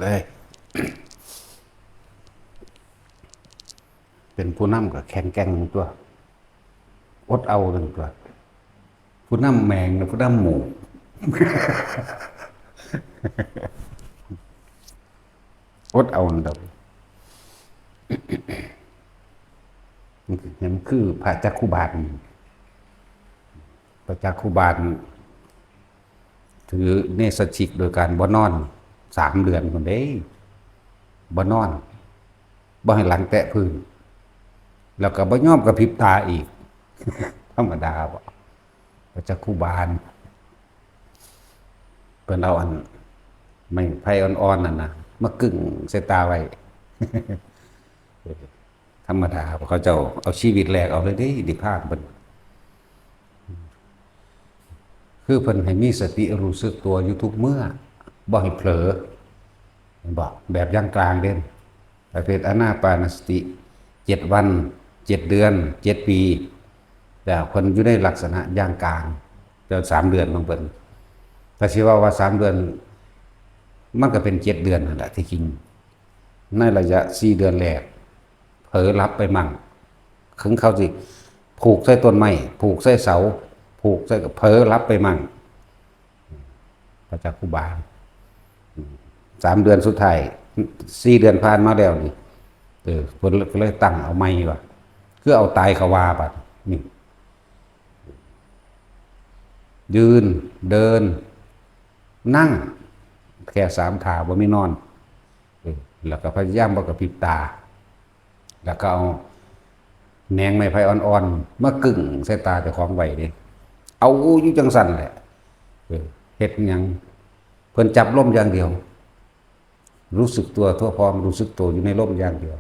เลยเป็นผู้นำกับแข็งแกร่งตัวอดเอาหนึ่งตัวผู้นำแมงและผู้นำหมูอดเอาหนึ่งตัวนี่มันคือพระจักคุบาลพระจักคุบาลถือเนสชิกโดยการบ่นอน3 เดือนคนเด้บ่นอนบ่ให้หลังแตะพื้นแล้วก็บ่ยอมกระพริบตาอีกธรรมดาบ่พระจักคุบาลเพิ่นเอาอันไม่ไผอ่อนๆนั่นน่ะมากึ่งใส่ตาไว้ธรรมดาเขาเจ้าเอาชีวิตแลกเอาเลยเด้ดิพาดเพิ่นคือเพิ่นให้มีสติรู้สึกตัวอยู่ทุกเมื่อบ่ให้เผลอบ่แบบอย่างกลางเด่นประเภทอานาปานสติ7 วัน7 เดือน7 ปีแต่เพิ่นอยู่ในลักษณะอย่างกลางแต่3 เดือนของเพิ่นถ้าสิว่า3 เดือนมันก็เป็น7 เดือนนั่นแหละที่จริงในระยะ4 เดือนแรกเผลอหลับไปมั่งถึงเขาสิผูกใส่ต้นไม้ผูกใส่เสาผูกใส่เผลอหลับไปมั่งพระจักคุบาล3 เดือนสุดท้าย4 เดือนผ่านมาแล้วนี่เพิ่นก็เลยตั้งเอาไม้ว่าคือเอาตายเขาว่าบัดนี่ยืนเดินนั่งแค่3 ท่าบ่มีนอนแล้วก็พยายามบ่กระพริบตาแล้วก็เอาแหนงไม้ไผ่อ่อนๆมากึ่งใส่ตาเจ้าของไว้เด้เอาอยู่จังสั่นแหละเฮ็ดหยังเพิ่นจับลมอย่างเดียวรู้สึกตัวทั่วพร้อมรู้สึกตัวอยู่ในลมอย่างเดียว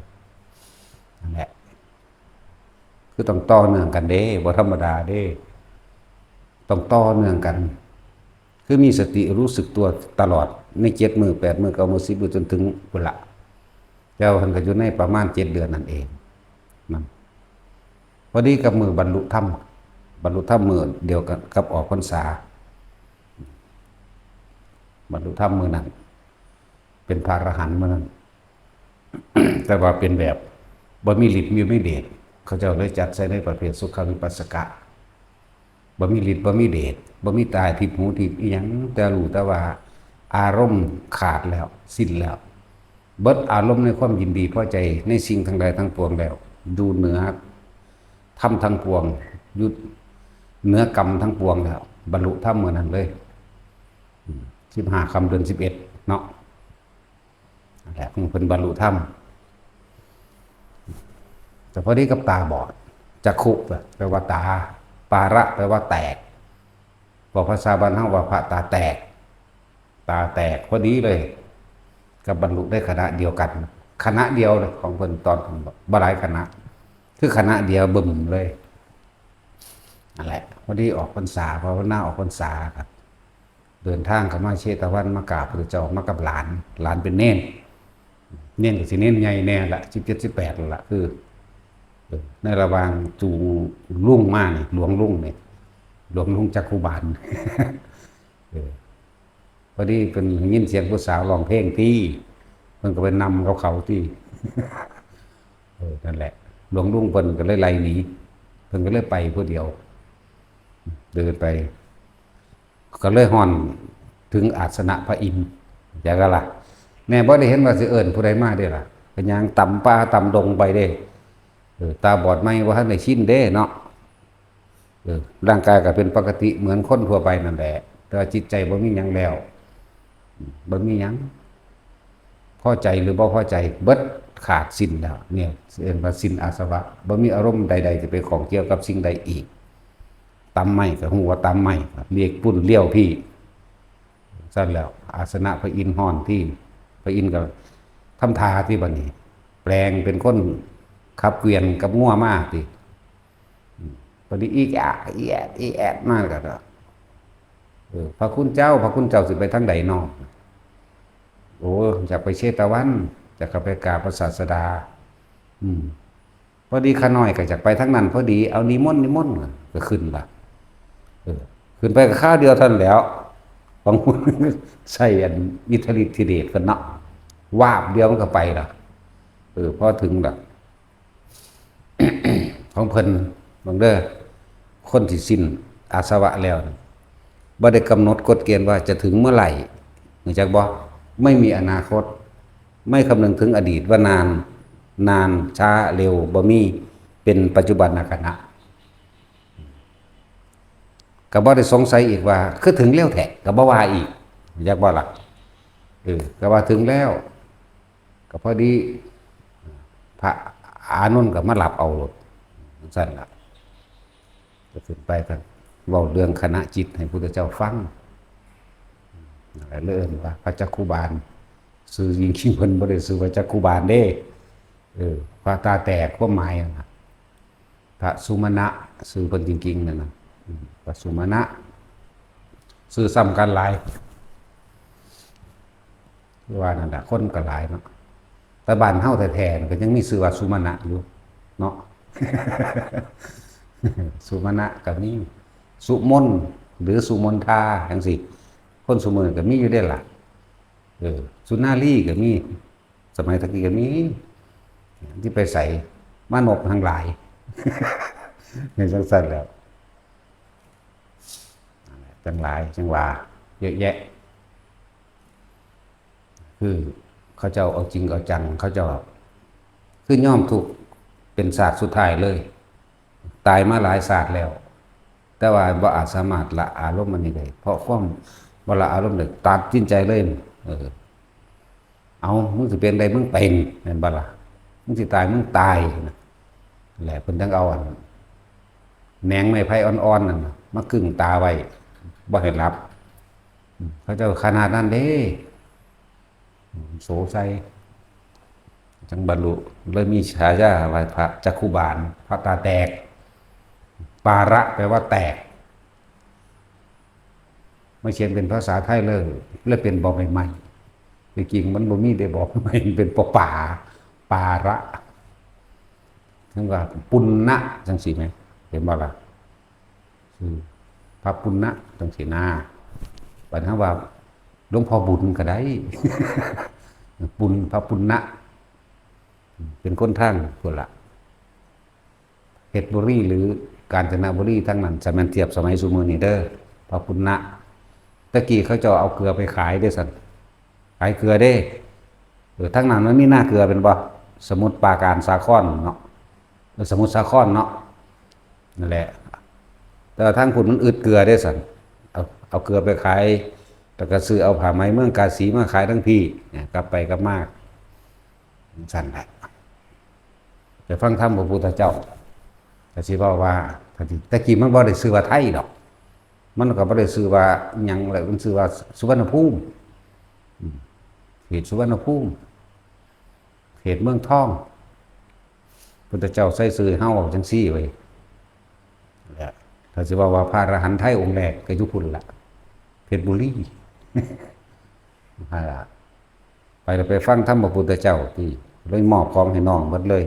นั่นแหละคือต้องต่อเนื่องกันเด้บ่ธรรมดาเด้ต้องต่อเนื่องกันคือมีสติรู้สึกตัวตลอดใน7 มื้อ8 มื้อ9 มื้อ10 มื้อจนถึงพุ่นละแล้วเพิ่นก็อยู่ในประมาณ7 เดือนนั่นเองนั่นพอดีกับมื้อบรรลุธรรมมื้อเดียวกันกับออกพรรษาบรรลุธรรมมื้อนั้นเป็นพระอรหันต์มื้อนั้น แต่ว่าเป็นแบบบ่มีฤทธิ์ไม่เดชเขาเจ้าเลยจัดใส่ในประเภทสุขวิปัสสกะบ่มีฤทธิ์บ่มีเดชบ่มีตาทิพย์หูทิพย์อีหยังแต่รู้แต่ว่าอารมณ์ขาดแล้วสิ้นแล้วเบิดอารมณ์ในความยินดีพอใจในสิ่งทั้งใดทั้งปวงแล้วดูเหนือธรรมทั้งปวงอยู่เหนือกรรมทั้งปวงแล้วบรรลุธรรมมื้อนั้นเลย15 ค่ำเดือน11เนาะนั่นแหละเพิ่นบรรลุธรรมแต่พอดีกับตาบอดจักขุแปลว่าตาปาระแปลว่าแตกบอกภาษาบ้านเฮาว่าพระตาแตกพอดีเลยกับบรรลุได้คณะเดียวกันคณะเดียวเลยของเพิ่นตอนบ่หลายคณะคือคณะเดียวบึ้มเลยนั่นแหละพอดีออกพรรษาภาวนาออกพรรษาครับเดินทางเข้ามาเชตวันมากราบพระเจ้ามากับหลานเป็นเน้นก็สิเน้นใหญ่แน่ละ17 18นั่นล่ะคือในระหว่างจูงลุ่งมานี่หลวงลุ่งจักคุบาลพอดีเป็นยินเสียงผู้สาวร้องเพลงที่เพิ่นก็ไปนำเขาที่นั่นแหละหลวงลุ่งเพิ่นก็เลยไล่หนีเพิ่นก็เลยไปผู้เดียวเดินไปก็เลยห่อนถึงอาสนะพระอินทร์อย่างก็ล่ะแน่บ่ได้เห็นว่าสิเอิ้นผู้ใดมาเด้ล่ะเป็นย่างต่ำป่าต่ำดงไปเด้ตาบอดไหมว่าท่านได้ชินเด้เนาะร่างกายก็เป็นปกติเหมือนคนทั่วไปนั่นแหละแต่จิตใจบ่มีหยังแล้วบ่มีหยังพอใจหรือบ่พอใจเบิดขาดสิ้นแล้วเนี่ยเรียกว่าสิ้นอาสวะบ่มีอารมณ์ใดๆจะไปของเกี่ยวกับสิ่งใดอีกตำไม่ก็ฮู้ว่าตำไม่เรียกปุ้นเลี้ยวพี่ซั่นแล้วอาสนะพระอินทร์ฮ้อนที่พระอินทร์ก็ทำทาที่บัดนี้แปลงเป็นคนขับเกวียนกับงัวมาติพอดีอีแอดมากก็พระคุณเจ้าสิไปทางใดน้อโอ้อยากไปเชตวันอยากไปกราบพระศาสดาพอดีขาน้อยก็อยากไปทางนั้นพอดีเอานิมนต์ก็ขึ้นล่ะขึ้นไปกับข้าวเดียวท่านแล้วบางคนใส่อันอิทธิฤทธิเดชกันเนาะ วาบเดียวมันก็ไปละพอถึงละของเพิ่นบางเด้อคนที่สิ้นอาสวะแล้วบ่ได้กำหนดกฎเกณฑ์ว่าจะถึงเมื่อไหร่เนื่องจากบ่ไม่มีอนาคตไม่คำนึงถึงอดีตว่านานช้าเร็วบ่มีเป็นปัจจุบันขณะก็บ่ได้สงสัยอีกว่าคือถึงเร็วแท้ก็บ่ว่าอีกอยากบ่ล่ะก็ว่าถึงแล้วก็พอดีพระอานนท์ก็มาหลับเอารถสั่นล่ะก็ขึ้นไปกันเว้าเรื่องคณะจิตให้พุทธเจ้าฟังเริ่มว่าพระจักขุบาลซื้อยิงขี้เพิ่นบ่ได้ซื้อว่าจักขุบาลเด้พระตาแตกความหมายนะพระสุมาณะซื้อเพิ่นจริงๆนั่นน่ะพระสุมาณะซื้อซ้ำกันหลายว่านั่นแหละคนก็หลายเนาะแต่บ้านเฮาแท้ๆก็ยังมีชื่อว่าสุมาณะอยู่เนาะ สุมาณะก็มีสุมนหรือสุมนทาจังซี่คนสุมื้อก็มีอยู่ได้ล่ะสุนารีก็มีสมัยตะกี้ก็มีที่ไปใส่มานพทั้งหลายในจังซั่นแล้วจังหลายจังว่าเยอะแยะคือเขาเจ้าเอาจริงเอาจังเขาเจ้าคือย่อมถูกเป็นศาสตร์สุดท้ายเลยตายมาหลายศาสตร์แล้วแต่ว่าบ่อาจสามารถละอารมณ์มันนี้ได้เพราะความบ่ละอารมณ์ได้ตัดสินใจเลยเอามึงสิเป็นใดมึงเป็นแม่นบ่ล่ะมึงสิตายมึงตายนะแหละเพิ่นจังเอาแหนงไม้ไผ่อ่อนๆนั่นมากึ่งตาไว้บ่ให้หลับเขาเจ้าขนาดนั้นเด้โสไซจังบรรลุเลยมีฉายาว่าพระจักขุบาลพระตาแตกปาระแปลว่าแตกไม่เขียนเป็นภาษาไทยเลยเป็นบ่อใหม่ๆจริงๆมันบ่มีได้บอกใหม่เป็นป่าปาระถึงว่าปุณณะจังซี่มั้ยเห็นบ่ล่ะพระปุณณะจังซี่นาบัดนั้นว่าหลวงพ่อบุญก็ได้ บุญพระปุณณะเป็นคนทางพุ่นล่ะเพชรบุรีหรือกาญจนบุรีทั้งนั้นจะแม่นเทียบสมัยซุมื้อนี้เด้อพระปุณณะตะกี้เขาจะเอาเกลือไปขายเด้อซั่นขายเกลือเด้ทั้งนั้นมันมีหน้าเกลือเป็นบ่สมุทรปราการสาครเนาะสมุทรสาครเนาะนั่นแหละแต่ทั้งพุ่นมันอึดเกลือเด้อซั่นเอาเกลือไปขายแล้วก็ซื้อเอาผ้าไหมเมืองกาสีมาขายทั้งพี่เนี่ยกลับไปกลับมาสั่นแหละไปฟังธรรมพระพุทธเจ้าแต่สิบอกว่าตะกี้มันบ่ได้ชื่อว่าไทยดอกมันก็บ่ได้ชื่อว่าหยังเลยมันชื่อว่าสุวรรณภูมิเขตสุวรรณภูมิเขตเมืองทองพุทธเจ้าใส่ชื่อเฮาจังซี่ไว้แล้วถ้าสิว่าพระอรหันต์ไทยองค์แรกก็อยู่พุ่นล่ะเพชรบุรีไปแล้วไปฟังธรรมพระพุทธเจ้าที่เลยมอบของให้น้องหมดเลย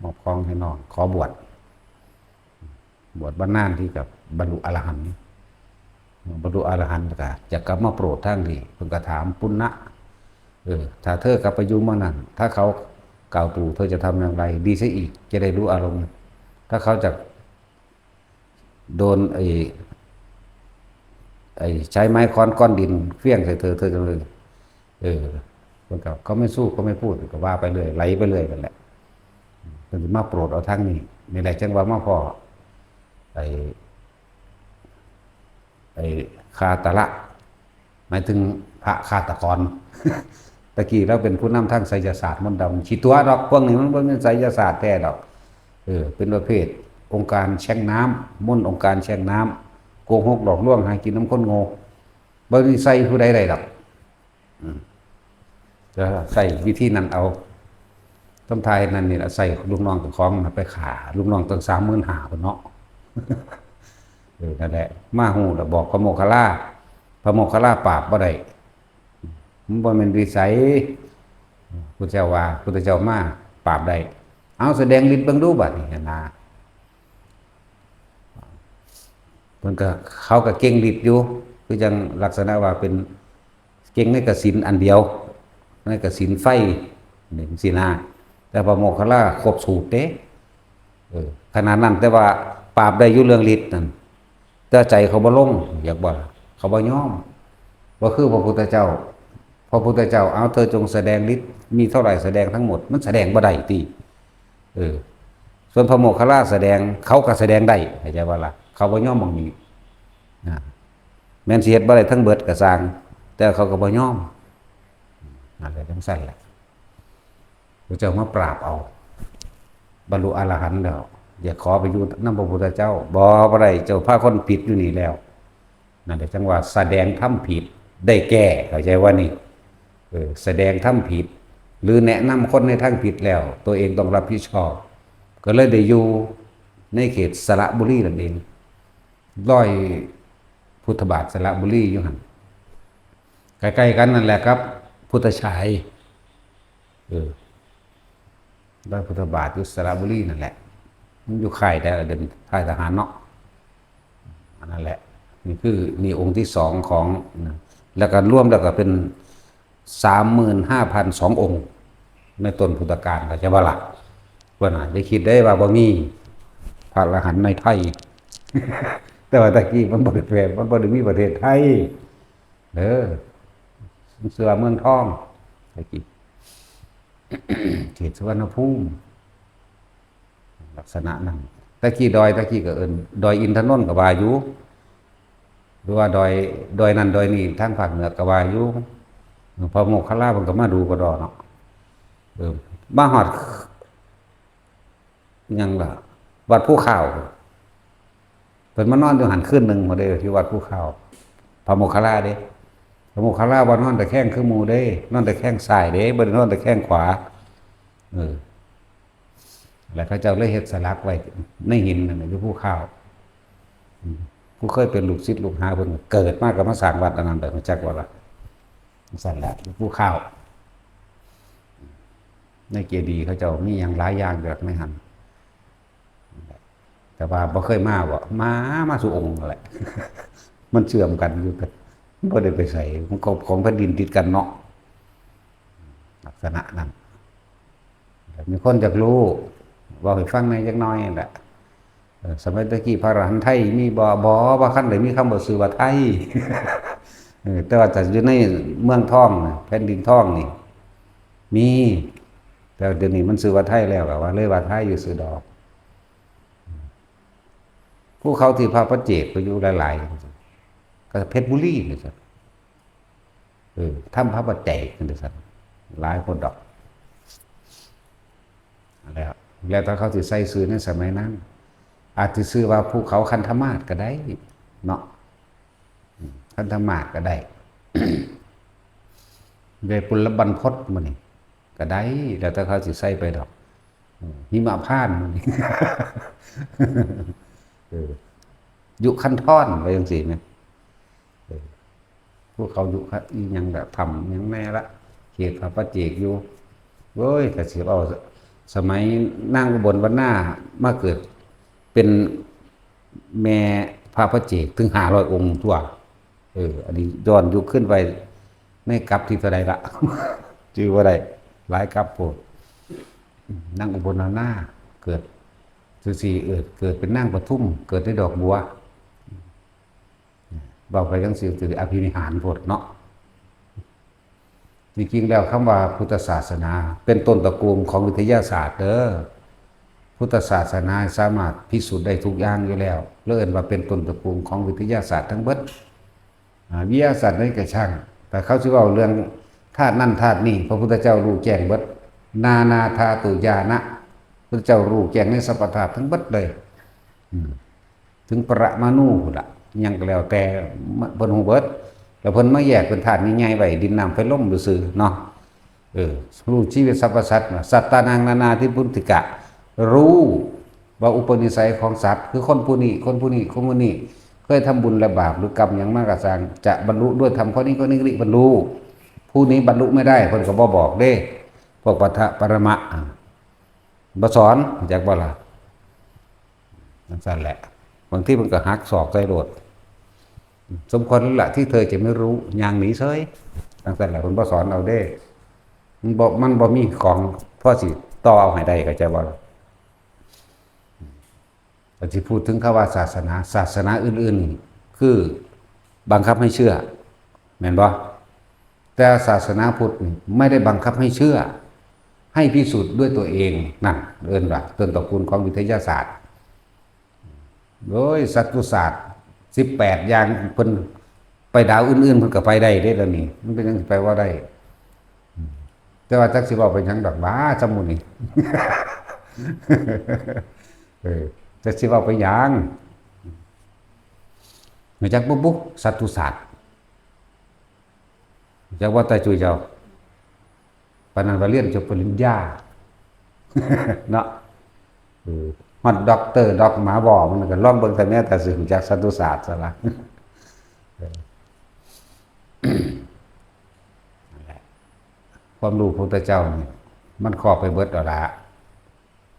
มอบของให้น้องขอบวชบรรณานที่กับบรรลุอรหันต์บรรลุอรหันต์ก็จะกลับมาโปรดทางนี้เพิ่นก็ถามปุณณะถ้าเธอกลับไปอยู่เมืองนั้นถ้าเขากล่าวตู่เธอจะทำอย่างไรดีซะอีกจะได้รู้อารมณ์ถ้าเขาจะโดนใช้ไม้ค้อนก้อนดินเฟี้ยงใส่เธอจะเลยคนก็ไม่สู้ก็ไม่พูดก็ว่าไปเลยไหลไปเลยกันแหละมันมาโปรดเอาทั้งนี้นี่แหละจังว่ามาพอคาตะละหมายถึงพระฆาตกร ตะกี้เราเป็นผู้นำทางไสยศาสตร์มนต์ดำขีตัวดอกพวกนี้มันเป็นไสยศาสตร์แท้ดอกเป็นประเภทองค์การแช่งน้ำมนต์องค์การแช่งน้ำโกหกหลอกลวงหากินน้ำข้นโง่บ่มีใส่ผู้ใดดอกจะใส่วิธีนั้นเอาต้นไทยนั่นนี่ใส่ลูกน้องกับของไปขาลูกน้องตั้ง35,000พุ่นเนาะ นั่นแหละมาหูแล้วบอกพระโมคคัลลาปราบบ่ได้มันบ่แม่นวิสัยพุทธเจ้าว่าพุทธเจ้ามาปราบได้เอาแสดงฤทธิ์เบิ่งดูบัดนี้นะเพิ่นก็เขาก็เก่งฤทธิ์อยู่คือจังลักษณะว่าเป็น เก่งในกสิณอันเดียวในกสิณไฟนี่สินะแต่พระโมคคัลลาครบสูตรเด้ขนาดนั้นแต่ว่าปราบได้อยู่เรื่องฤทธิ์นั่นแต่ใจเขาบ่ลงอยากบ่เขาบ่ยอมบ่คือพระพุทธเจ้าพระพุทธเจ้าเอาเธอจงแสดงฤทธิ์มีเท่าไหร่แสดงทั้งหมดมันแสดงบ่ได้ติส่วนพระโมคคัลลาแสดงเขาก็แสดงได้เข้าใจบ่ล่ะเขาบ่ยอมหม้องนี้แม่นสิเฮ็ดบ่ได้ทั้งเบิดก็สร้างแต่เขาก็บ่ยอมนั่นแหละจังซั่นแหละพระเจ้ามาปราบเอาบรรลุอรหันต์แล้วอย่าขอไปอยู่นำพระพุทธเจ้าบ่ได้เจ้าพาคนผิดอยู่นี่แล้วนั่นแหละจังว่าแสดงทำผิดได้แก้เข้าใจว่านี่แสดงทำผิดหรือแนะนำคนในทางผิดแล้วตัวเองต้องรับผิดชอบก็เลยได้อยู่ในเขตสระบุรีนั่นเองร้อยพุทธบาทสระบุรีอยู่หั่นใกล้ๆกันนั่นแหละครับพุทธชัยร้อยพุทธบาทอยู่สระบุรีนั่นแหละมันอยู่ค่ายแต่เดินค่ายทหารเนาะนั่นแหละนี่คือนี่องค์ที่2ของแล้วก็รวมแล้วก็เป็น 35,002 องค์ในต้นพุทธกาลก็จะว่าล่ะว่าน่ะจะคิดได้ว่าบ่มีพระอรหันต์ในไทย แต่ว่าตะกี้มันบ่ได้แปลมันบ่ได้มีประเทศไทยเสือเมืองทองตะกี้ เขตสุวรรณภูมิลักษณะนั้นตะกี้ดอยตะกี้ก็เอิ้นดอยอินทนนท์ก็ว่าอยู่หรือว่าดอยนั้นดอยนี้ทางภาคเหนือก็ว่าอยู่พระโมคคัลลาเพิ่นก็มาดูก็ดอเนาะมาฮอดยังล่ะวัดภูเขาเพิ่นมานอนอยู่หันคืนนึงบ่ได้ที่วัดภูเขาพระโมคคัลลาเด้พระโมคคัลลาบ่นอนแต่แข้งคือหมู่เด้นอนแต่แข้งซ้ายเด้บ่ได้นอนแต่แข้งขวาแล้วเขาเจ้าเลยเฮ็ดสลักไว้ในหินนั่นน่ะอยู่ภูเขาผู้เคยเป็นลูกศิษย์ลูกหาเพิ่นเกิดมาก็มาสร้างวัดอันนั้นได้มาจักว่าล่ะสั่นแหละภูเขาในเจดีย์เขาเจ้ามีหยังหลายอย่างเกิดในหันแต่ว่าบ่เคยมามาสู่องค์นั่นแหละ มันเชื่อมกันอยู่กันบ่ได้ไปใส่ของแผ่นดินติดกันเนาะลักษณะนั้นมีคนอยากรู้บอกให้ฟังในจักหน่อยนั่นแหละสมัยตะกี้พระอรหันต์ไทยมีบ่ว่าคั่นได้มีคำว่าชื่อว่าไทย แต่ว่าจะอยู่ในเมืองทองแผ่นดินทองนี่มีแต่เดี๋ยวนี้มันชื่อว่าไทยแล้วก็ว่าเลยว่าไทยอยู่ซื่อดอกผู้เขาที่พระประเจกไปอยู่หลายๆก็เพชรบุรีนี่ซั่นถ้ำพระประแจกนี่ซั่นหลายคนดอกแล้วถ้าเขาสิใส่ชื่อในสมัยนั้นอาจสิชื่อว่าภูเขาคันธมาศก็ได้เนาะคันธมาศก็ได้ เวปุลบรรพตมื้อนี้ก็ได้แล้วถ้าเขาสิใส่ไปดอกหิมพานต์มื้อนี้ ยุคันท่อนไปจังซี่แม่นพวกเขายุอีหยังแบบทำหยังแน่ละเขตพระประเจกอยู่เว้ยก็สิเอาสมัยนางอุบลวรรณามาเกิดเป็นแม่พระประเจกถึง500องค์ทั่วอันนี้ย้อนยุคขึ้นไปในกลับที่เท่าใดละ ชื่อว่าได้หลายกลับโพดนางอุบลวรรณาเกิดสี่เกิดเป็นนางปทุมเกิดในดอกบัวบอกไปจังซี่คืออภินิหารโพดเนาะจริงๆแล้วคำว่าพุทธศาสนาเป็นต้นตระกูลของวิทยาศาสตร์เด้อพุทธศาสนาสามารถพิสูจน์ได้ทุกอย่างอยู่แล้วเรียกว่าเป็นต้นตระกูลของวิทยาศาสตร์ทั้งเบิดวิทยาศาสตร์นั่นก็ช่างแต่เขาสิเว้าเรื่องธาตุนั่นธาตุนี่พระพุทธเจ้ารู้แจ้งเบิดนาธาตุญาณะพระเจ้ารู้แจ้งในสัพพธาตุทั้งเบิดเลยถึงปรมาณูพุ่นล่ะยังก็แล้วแต่เพิ่นฮู้เบิดแล้วเพิ่นมาแยกเป็นธาตุใหญ่ๆไว้ดินน้ำไฟลมซื่อๆเนาะรู้ชีวิตสรรพสัตว์สัตตานังนานาทิพุทธิกะรู้ว่าอุปนิสัยของสัตว์คือคนผู้นี้คนผู้นี้คนผู้นี้เคยทำบุญและบาปหรือกรรมหยังมากก็สร้างจะบรรลุด้วยธรรมข้อนี้ก็นี้บรรลุผู้นี้บรรลุไม่ได้เพิ่นก็บ่บอกเด้พวกปะทะปรมะบ่สอนจักบ่ล่ะนั่นซั่นแหละบางทีมันก็หักศอกใส่โดดสมควรแล้วล่ะที่เธอจะไม่รู้อย่างหนีเฉย ตั้งแต่ละเพิ่นบ่สอนเอาเด้มันบ่มีของพอสิต่อเอาให้ได้เข้าใจบ่ล่ะแต่ที่พูดถึงคำว่าศาสนาอื่นๆนี่คือบังคับให้เชื่อแม่นบ่แต่ศาสนาพุทธนี่ไม่ได้บังคับให้เชื่อให้พิสูจน์ด้วยตัวเองนั่นเอิ้นว่าต้นตระกูลของวิทยาศาสตร์โดยสัตวศาสตร์18อย่างเพิ่นไปดาวอื่นๆเพิ่นก็ไปได้เด้แล้วนี่มันเป็นจังสิไปว่าได้แต่ว่าจักสิเว้าไปหยังดอกบ้าซำหมู่นี่ จักสิเว้าไปหยังมาจากบุสัตวศาสตร์จากว่าแต่จุยเจ้าปานนั้นว่าเรียนจบปริญญา เนาะฮอดด็อกเตอร์ด็อกหมาบ่มันก็ลองเบิ่งแต่แม่แต่สิรู้จักสัตวศาสตร์ซะละความรู้พระพุทธเจ้านี่มันครอบไปเบิดแล้วล่ะ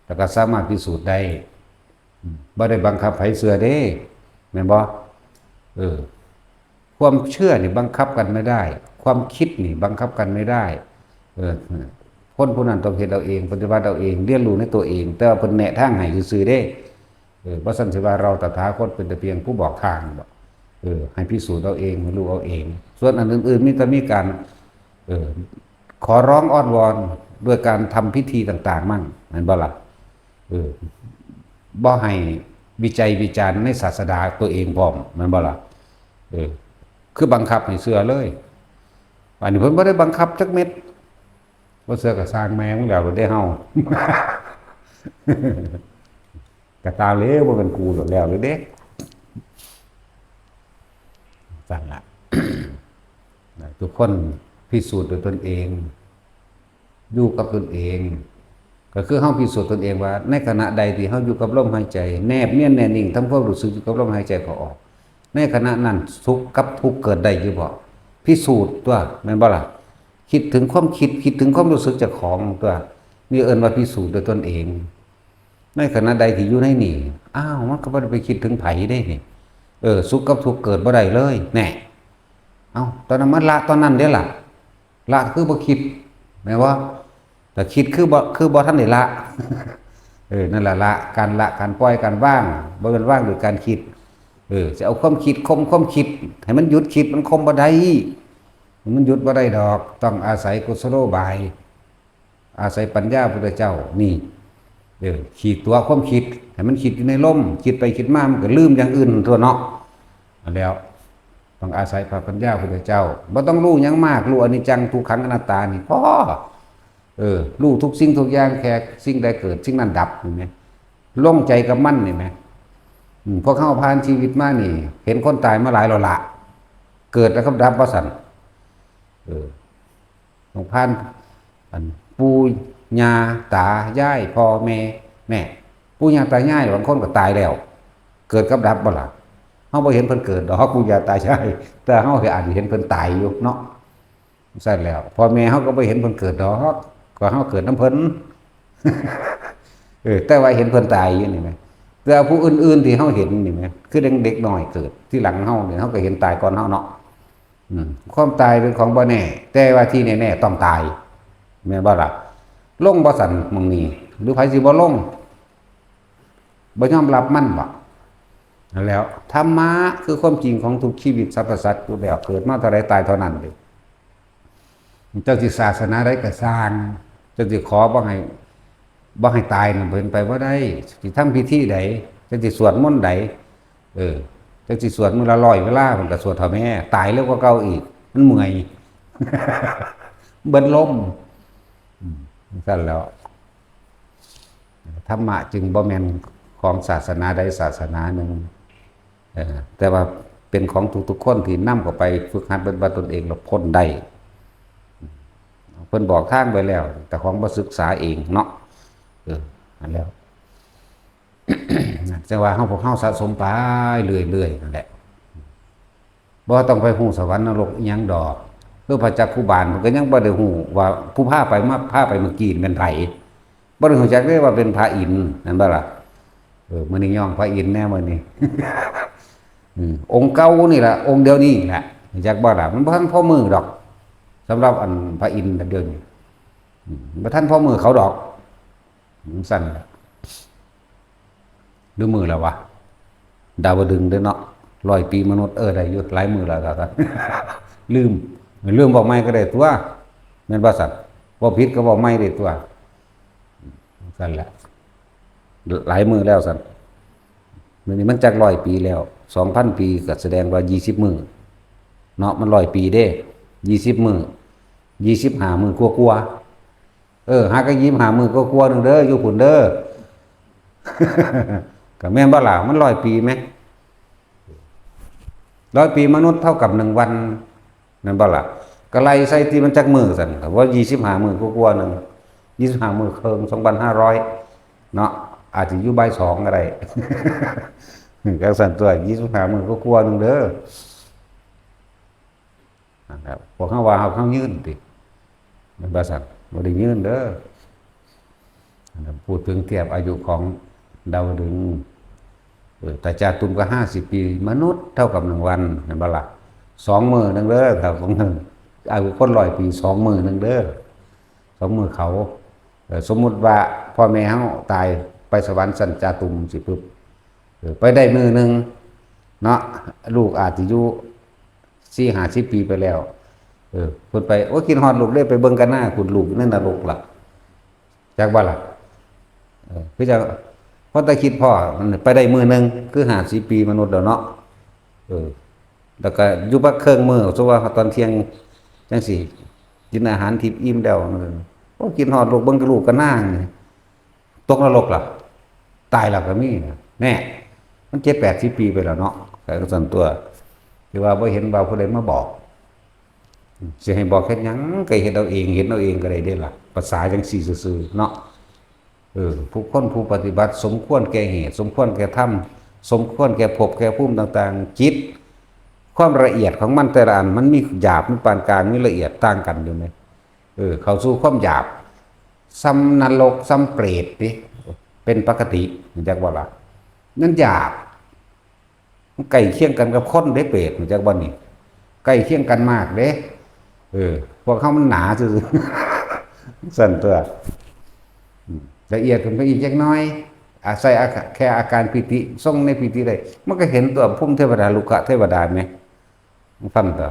แต่ก็สามารถพิสูจน์ได้บ่ได้บังคับให้เชื่อเด้แม่นบ่ความเชื่อนี่บังคับกันไม่ได้ ความคิดนี่บังคับกันไม่ได้คนผู้นั้นต้องเฮ็ดเอาเองปฏิบัติเอาเองเรียนรู้ในตัวเองแต่ว่าเพิ่นแนะทางให้ซื่อๆเด้บ่ซั่นสิว่าเราตถาคตเป็นแต่เพียงผู้บอกทางบ่ให้พิสูจน์เอาเองรู้เอาเองส่วนอันอื่นๆมีการขอร้องอ้อนวอนด้วยการทำพิธีต่างๆมั่งนั่นบ่ล่ะบ่ให้วิจัยวิจารณ์ในศาสนาตัวเองพร้อมนั่นบ่ล่ะคือบังคับให้เชื่อเลยอันนี้เพิ่นบ่ได้บังคับจักเม็ดบ่เชื่อก็สร้างแม่มึงแล้วได้เฮา กะตาเลวบ่เป็นกูหรอกแล้วเลยเด้สั่นล่ะ ทุกคนพิสูจน์ด้วยตนเองอยู่กับตนเองก็คือเฮาพิสูจน์ตนเองว่าในขณะใดที่เฮาอยู่กับลมหายใจแนบเนียนแน่นิ่งทำความรู้สึกอยู่กับลมหายใจเข้าออกในขณะนั้นสุขกับทุกข์เกิดได้อยู่บ่พิสูจน์ตัวแม่นบ่ล่ะคิดถึงความคิดถึงความรู้สึกเจ้าของตัวนี่เอิ้นว่าพิสูจน์ด้วยตนเองในขณะใดที่อยู่ในนี่อ้าวมันก็บ่ได้ไปคิดถึงไผได้นี่สุขกับทุกข์เกิดบ่ได้เลยแน่เอ้าตอนนั้นมันละตอนนั้นเด้ล่ะละคือบ่คิดแม่นบ่แต่คิดคือบ่ทันได้ละ นั่นล่ะละการปล่อยการว่างบ่แม่นว่างด้วยการคิดจะเอาความคิดความคิดให้มันหยุดคิดมันคมบ่ได้มันหยุดบ่ได้ดอกต้องอาศัยกุศโลบายอาศัยปัญญาพระพุทธเจ้านี่ขีดตัวความคิดให้มันคิดอยู่ในลมคิดไปคิดมามันก็ลืมอย่างอื่นทั่วเนาะแล้วต้องอาศัยพระปัญญาพระพุทธเจ้าบ่ต้องรู้หยังมากรู้อนิจจังทุกขังอนัตตานี่พอรู้ทุกสิ่งทุกอย่างแค่สิ่งใดเกิดสิ่งนั้นดับเห็นไหมลงใจกับมันเห็นไหมพวกเข้าผ่านชีวิตมานี่เห็นคนตายมาหลายแล้วละเกิดแล้วก็ดับว่าสันต้องผ่านปู่ย่าตายายพ่อแม่ปู่ย่าตายายบางคนก็ตายแล้วเกิดกับดับบ่ล่ะเฮาบ่เห็นเพิ่นเกิดดอกปู่ย่าตายายแต่เฮาอาจจะเห็นเพิ่นตายอยู่เนาะใช่แล้วพ่อแม่เฮาก็บ่เห็นเพิ่นเกิดดอกก็เฮาเกิดน้ำเพิ่น แต่ว่าเห็นเพิ่นตายอยู่นี่แหมแต่ผู้อื่นๆที่เฮาเห็นนี่แหมคือเด็กน้อยเกิดที่หลังเฮาเนี่ยเฮาก็เห็นตายก่อนเฮาเนาะความตายเป็นของบ่แน่แต่ว่าที่แน่ๆต้องตายแม่นบ่ล่ะลงบ่สั่นมึงนี่หรือไผสิบ่ลงบ่ยอมรับมันบ่นั่นแล้วธรรมะคือความจริงของทุกชีวิตสรรพสัตว์อยู่แล้วเกิดมาเท่าใดตายเท่านั้นเด้เจ้าสิศาสนาใดก็สร้างเจ้าสิขอบ่ให้ตายนั่นเพิ่นไปบ่ได้สิทำพิธีใดเจ้าสิสวดมนต์ใดเจ้าสิสวดมื้อละ100เวลาเพิ่นก็สวดเท่าแม่ตายเร็วกว่าเก่าอีกมันเมื่อย เบิ่นลมซั่นแล้วธรรมะจึงบ่แม่นของศาสนาใดศาสนาหนึ่งแต่ว่าเป็นของทุกๆคนที่นำเข้าไปฝึกหัดปฏิบัติตนเองแล้วพ้นได้เพิ่นบอกทางไว้แล้วแต่ของบ่ศึกษาเองเนาะอันแล้ว จังว่าพวกเฮาสะสมไปเรื่อยๆนั่นแหละบ่ต้องไปฮู้สวรรค์นรกอิหยังดอกคือพระจักคุบาลเพิ่นก็ยังบ่ได้ฮู้ว่าผู้พาไปเมื่อกี้เป็นไผบ่ได้ฮู้จักเลยว่าเป็นพระอินทร์นั่นบ่ล่ะมื้อนี้ย่องพระอินทร์แน่มื้อนี้ องค์เก่านี่ล่ะองค์เดียวนี้แหละจักบ่ล่ะมันบ่ทันพอมือดอก สำหรับอันพระอินทร์เดือนนี้พระท่านพ่อมือเขาดอกสั่นดูมือแล้ววะดาวดึงเด้อเนาะ100 ปีมนุษย์ได้อยู่หลายมือแล้วครับ ลืมบอกไม่ก็ได้ตัวแม่นบ่สัตว์บ่ผิดก็บอกไม่ได้ตัวสั่นแหละหลายมือแล้วสั่นมันจัก100 ปีแล้ว2,000 ปีก็แสดงว่า20 มื้อเนาะมัน100 ปีเด้20 มื้อ25 มื้อกว่าหาก็25 มื้อกว่านึงเด้ออยู่พุ่นเด้อ ก็แม่นบ่ล่ะมัน100 ปีมั้ย100 ปีมนุษย์เท่ากับ1 วันนั่นบ่ล่ะก็ไล่ใส่ที่มันจักมื้อซั่นว่า25 มื้อกว่านึง25 มื้อครึ่ง2,500เนาะอาจจะอยู่บ่าย2ก็ได้ ก็สั่นตัว25 มื้อกว่านึงเด้อนะครับพวกเขาว่าเขายื่นติมันบ่สั่นบ่ได้ยื่นเด้อพูดถึงเทียบอายุของดาวดึงแต่จาตุมก็50 ปีมนุษย์เท่ากับ1 วันเห็นบ่ล่ะ2 มื้อนึงเด้อครับของนึงอายุคน100 ปี2 มื้อนึงเด้อ2 มื้อเขาสมมุติว่าพ่อแม่เฮาตายไปสวรรค์สันจาตุมสิปึ๊บไปได้มื้อนึงเนาะลูกอาจสิอยู่40-50 ปีไปแล้วเพิ่นไปโอ้กินฮอดลูกได้ไปเบิ่งกันหน้าคุณลูกในนรกล่ะจักบ่ล่ะคือจะเพราะแต่คิดพ่อมันไปได้มื้อนึงคือ50 ปีมนุษย์แล้วเนาะแล้วก็อยู่บักเครื่องมื้อสมมุติว่าตอนเที่ยงจังซี่กินอาหารทิพย์อิ่มแล้วโอ้กินฮอดลูกเบิ่งกับลูกกันหน้าตกนรกล่ะตายแล้วก็มีแน่มัน70-80 ปีไปแล้วเนาะก็ส่วนตัวคือว่าบ่เห็นว่าผู้ใดมาบอกสิให้บอกเฮ็ดหยังก็เฮ็ดเอาเองเห็นเอาเองก็ได้เด้ล่ะภาษาจังซี่ซื่อๆเนาะผู้คนผู้ปฏิบัติสมควรแก่เหตุสมควรแก่ธรรมสมควรแก่ภพแก่ภูมิต่างๆจิตความละเอียดของมันแต่ละอันมันมีหยาบมีปานกลางมีละเอียดต่างกันอยู่ไหมเข้าสู่ความหยาบซ้ำนรกซ้ำเปรตนี่เป็นปกติจักว่าล่ะนั่นหยาบใกล้เคียงกันกับคนได้เปรตจักว่านี่ใกล้เคียงกันมากเด้พวกเขามันหนาซื่อๆสั่นตัวละเอียดขึ้นไปอีกจักน้อยอาศัยแค่อาการปิติทรงในปิติได้มันก็เห็นตัวภูมิเทวดาลุกะเทวดาไหมมันฟังตัว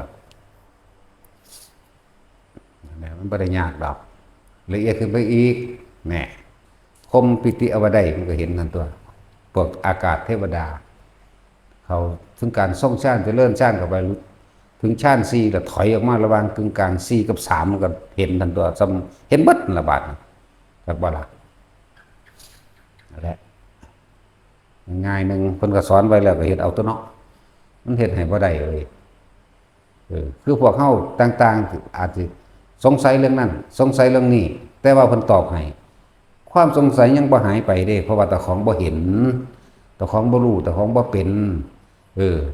มันไม่ได้ยากดอกละเอียดขึ้นไปอีกแน่คมปิติอวไดมันก็เห็นทันตัวพวกอากาศเทวดาเขาถึงการทรงชาติจะเลื่อนชาติกับไปถึงชาติ4แล้วถอยออกมาระหว่างกึ่งกลาง4กับ3มันก็เห็นทันตัวเห็นเบิดระบาดจากบ่ล่ะนั่นแหละง่ายนึงเพิ่นก็สอนไว้แล้วก็เฮ็ดเอาตัวเนาะมันเฮ็ดให้บ่ได้เลยคือพวกเฮาต่างๆอาจสิสงสัยเรื่องนั้นสงสัยเรื่องนี้แต่ว่าเพิ่นตอบให้ความสงสัยยังบ่หายไปเด้เพราะว่าตาของบ่เห็นตาของบ่รู้ตาของบ่เป็น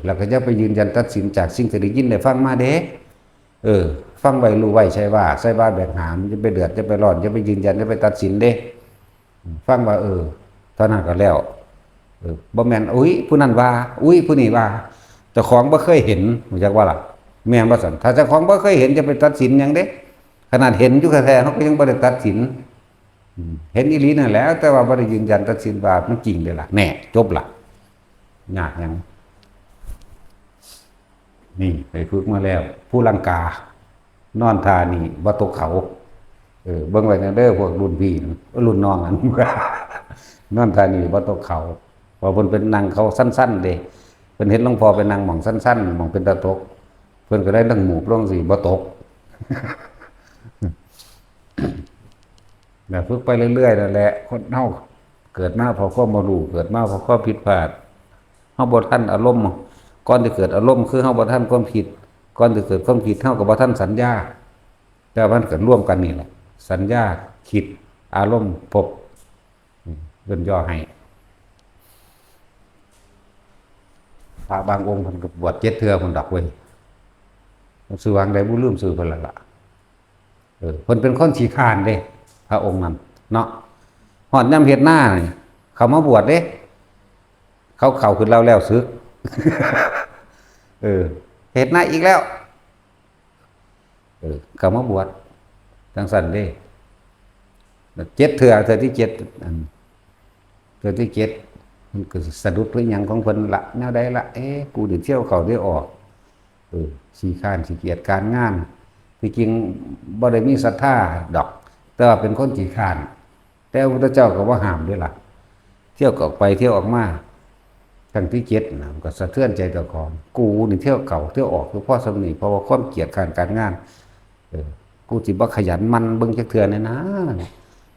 แล้วก็จะไปยืนยันตัดสินจากสิ่งที่ได้ยินได้ฟังมาเด้ฟังไว้รู้ไว้ใช่ว่าแบกหามจะไปเดือดจะไปร้อนจะไปยืนยันจะไปตัดสินเด้ฟังว่าเท่านั้นก็แล้วบ่แม่นอุ้ยผู้นั้นว่าอุ้ยผู้นี้ว่าเจ้าของบ่เคยเห็นรู้จักว่าล่ะแม่นบ่ซั่นถ้าเจ้าของบ่เคยเห็นจะไปตัดสินหยังเด้ขนาดเห็นอยู่แท้ๆเฮาก็ยังบ่ได้ตัดสินเห็นอีหลีนั่นแหละแต่ว่าบ่ได้ยืนยันตัดสินว่ามันจริงเด้ล่ะแน่จบล่ะยากหยังนี่ไปฝึกมาแล้วผู้ลังกานอนทานี่บ่ตกเขาเบิ่งไว้เด้อพวกรุ่นพี่รุ่นน้องอันนอนทานี่บ่ตกเขาพอเพิ่นเป็นนั่งเขาสั้นๆเด้เพิ่นเห็นหลวงพ่อเป็นนั่งหม่องสั้นๆหม่องเป็นตะตกเพิ่นก็ได้นั่งหมู่ลงสิบ่ตกแบบฝึกไปเรื่อยๆนั่นแหละคนเฮาเกิดมาเพราะความบ่รู้เกิดมาเพราะความผิดพลาดเฮาบ่ทันอารมณ์ก่อนที่เกิดอารมณ์คือเฮาบ่ทันความผิดก่อนที่เกิดความผิดเฮาก็บ่ทันสัญญาแต่มันเกิดร่วมกันนี่แหละสัญญาคิดอารมณ์พบเพิ่นย่อให้พระบางองค์เพิ่นก็บวช7 เทื่อเพิ่นดอกเว้ยชื่อวางได้บ่ลืมชื่อเพิ่นละล่ะเพิ่นเป็นคนขี้คร้านเด้พระองค์นั้นเนาะฮอดยามเฮ็ดนานี่เขามาบวชเด้เขาขึ้นแล้วซึกเฮ็ดนาอีกแล้ว เขามาบวชจังซั่นเด้7 เทื่อเทื่อที่7อันเทื่อที่7มันก็สะดุดหรือหยังของเพิ่นละแนวใดละกูได้เที่ยวเข้าได้ออกขี้คร้านขี้เกียจการงานที่จริงบ่ได้มีศรัทธาดอกแต่ว่าเป็นคนขี้คร้านแต่พระพุทธเจ้าก็บ่ห้ามเด้ล่ะเที่ยวก็ออกไปเที่ยวออกมาครั้งที่7น่ะมันก็สะเทือนใจเจ้าของกูนี่เที่ยวเข้าเที่ยวออกคือพ่อสำนีเพราะว่าความเกียจคร้านการงานกูสิบ่ขยันมันเบิ่งจักเทื่อแน่นะ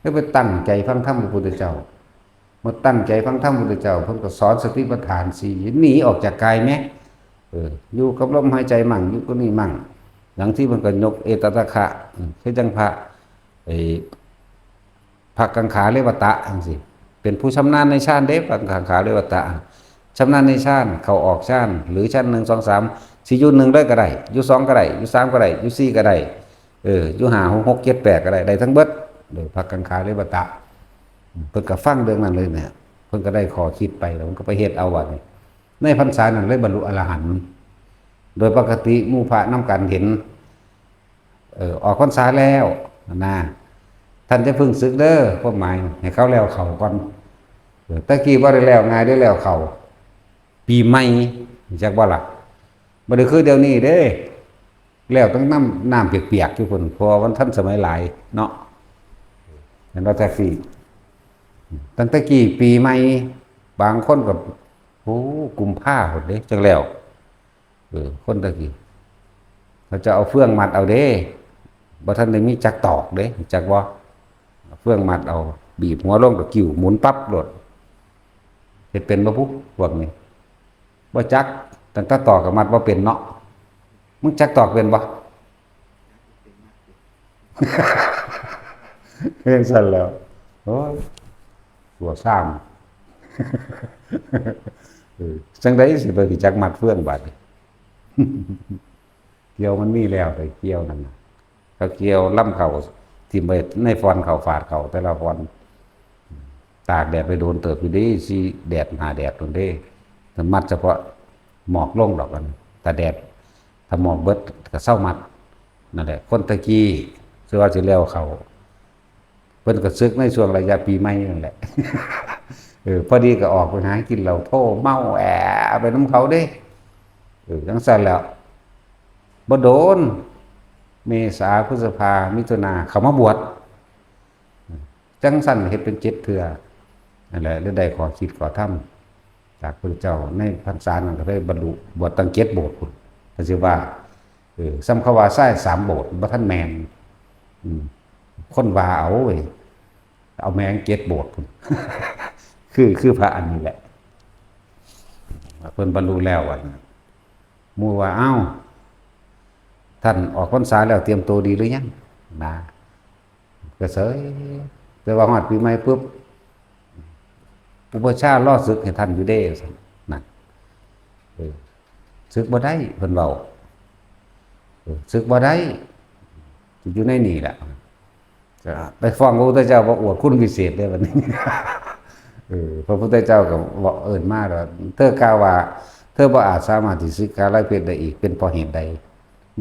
ก็ไปตั้งใจฟังธรรมพระพุทธเจ้าเมื่อตั้งใจฟังธรรมพระพุทธเจ้าเพิ่นก็สอนสติปัฏฐาน4หนีออกจากกายแม้อยู่กับลมหายใจมั่งอยู่ก็นี่มั่งอย่างที่มันก็ยกเอตตะคะคือจังพระพระกังขาเรวตะจังซี่เป็นผู้ชำนาญในฌานเด้พระกังขาเรวตะชำนาญในฌานเข้าออกฌานหรือฌาน1 2 3สิอยู่1ได้ก็ได้อยู่2ก็ได้อยู่3ก็ได้อยู่4ก็ได้อยู่5 6 6 7 8ก็ได้ทั้งเบิดโดยพระกังขาเรวตะเพิ่นก็ฟังเรื่องนั้นเลยเนี่ยเพิ่นก็ได้ขอคิดไปแล้วมันก็ไปเฮ็ดเอาว่านี่ในพรรษานั้นเลยบรรลุอรหันต์โดยปกติหมู่พระนำกันเห็นออกพรรษาแล้วนะท่านจะพึ่งศึกเด้อความหมายให้เขาแล้วเขาก่อนตะกี้บ่ได้แล้วง่ายได้แล้วเขาปีใหม่จักบ่ล่ะบ่ได้คือเดี๋ยวนี้เด้แล้วต้องน้ำเปียกๆทุกคนเพราะวันทันสมัยหลายเนาะเห็นว่าแท็กซี่ตั้งแต่กี่ปีใหม่บางคนก็กุมภาพันธ์เด้จังแล้วคนตะกี้เขาจะเอาเฟื่องมัดเอาเด้บ่ทันได้มีจักตอกเด้จักบ่เฟื่องมัดเอาบีบหัวลงก็กิ้วหมุนปั๊บโลดเฮ็ดเป็นบ่พุพวกนี้บ่จักตั้งแต่ตอกกับมัดบ่เป็นเนาะมึงจักตอกเป็นบ่เฮ็ดซั่นแล้วโอ้ยตัวซ้ำจังได๋สิไปจักมัดเฟื่องบาดนี้เกี่ยวมันมีแล้วไปเกี่ยวนั่นน่ะเขาเกี่ยวล่ำเขาที่ไปในฟอนเขาฝาดเขาแต่ละฟอนตากแดดไปโดนเติบอยู่ดีสิแดดหาแดดตรงนี้แต่มัดเฉพาะหมอกลงดอกกันแต่แดดถ้าหมอกเบิดก็เศร้ามัดนั่นแหละคนตะกี้เสื้อว่าสิแล้วเขาเพิ่นก็ซึกในช่วงระยะปีใหม่นั่นแหละพอดีก็ออกไปหากินเหล้าโถ่เมาแอะไปน้ำเขาเด้จังซั่นแล้วบ่โดนเมษาพฤษภามิถุนาเขามาบวชจังซั่นเฮ็ดเป็น7 เทื่อนั่นแหละได้ขอคิดขอทำจากพระเจ้าในพรรษานั้นก็ได้บรรลุบวชตั้ง7 โบสถ์พุ่นก็สิว่าซ้ำเขาว่าซ้าย3 โบสถ์บ่ทันแม่นคนว่าเอาแมง7 โบสถ์พุ่นคือพระอันนี้แหละเพิ่นบรรลุแล้วว่าหมู่ว่าท่านออกพรรษาแล้วเตรียมตัวดีหรือยังนะก็เสยแต่ว่าฮอดปีใหม่ปุ๊บอุปชฌาย์รอศึกให้ท่านอยู่เด้นั่นศึกบ่ได้เพิ่นเว้าศึกบ่ได้อยู่ในนี่แหละไปฟ้องพระพุทธเจ้าว่าอวดคุณวิเศษได้บัดนี้พระพุทธเจ้าก็บอกเอิ้นมาแล้วเธอกล่าวว่าเธอบ่อาจสามารถที่ศึกษาหลายเพศได้อีกเป็นเพราะเหตุใด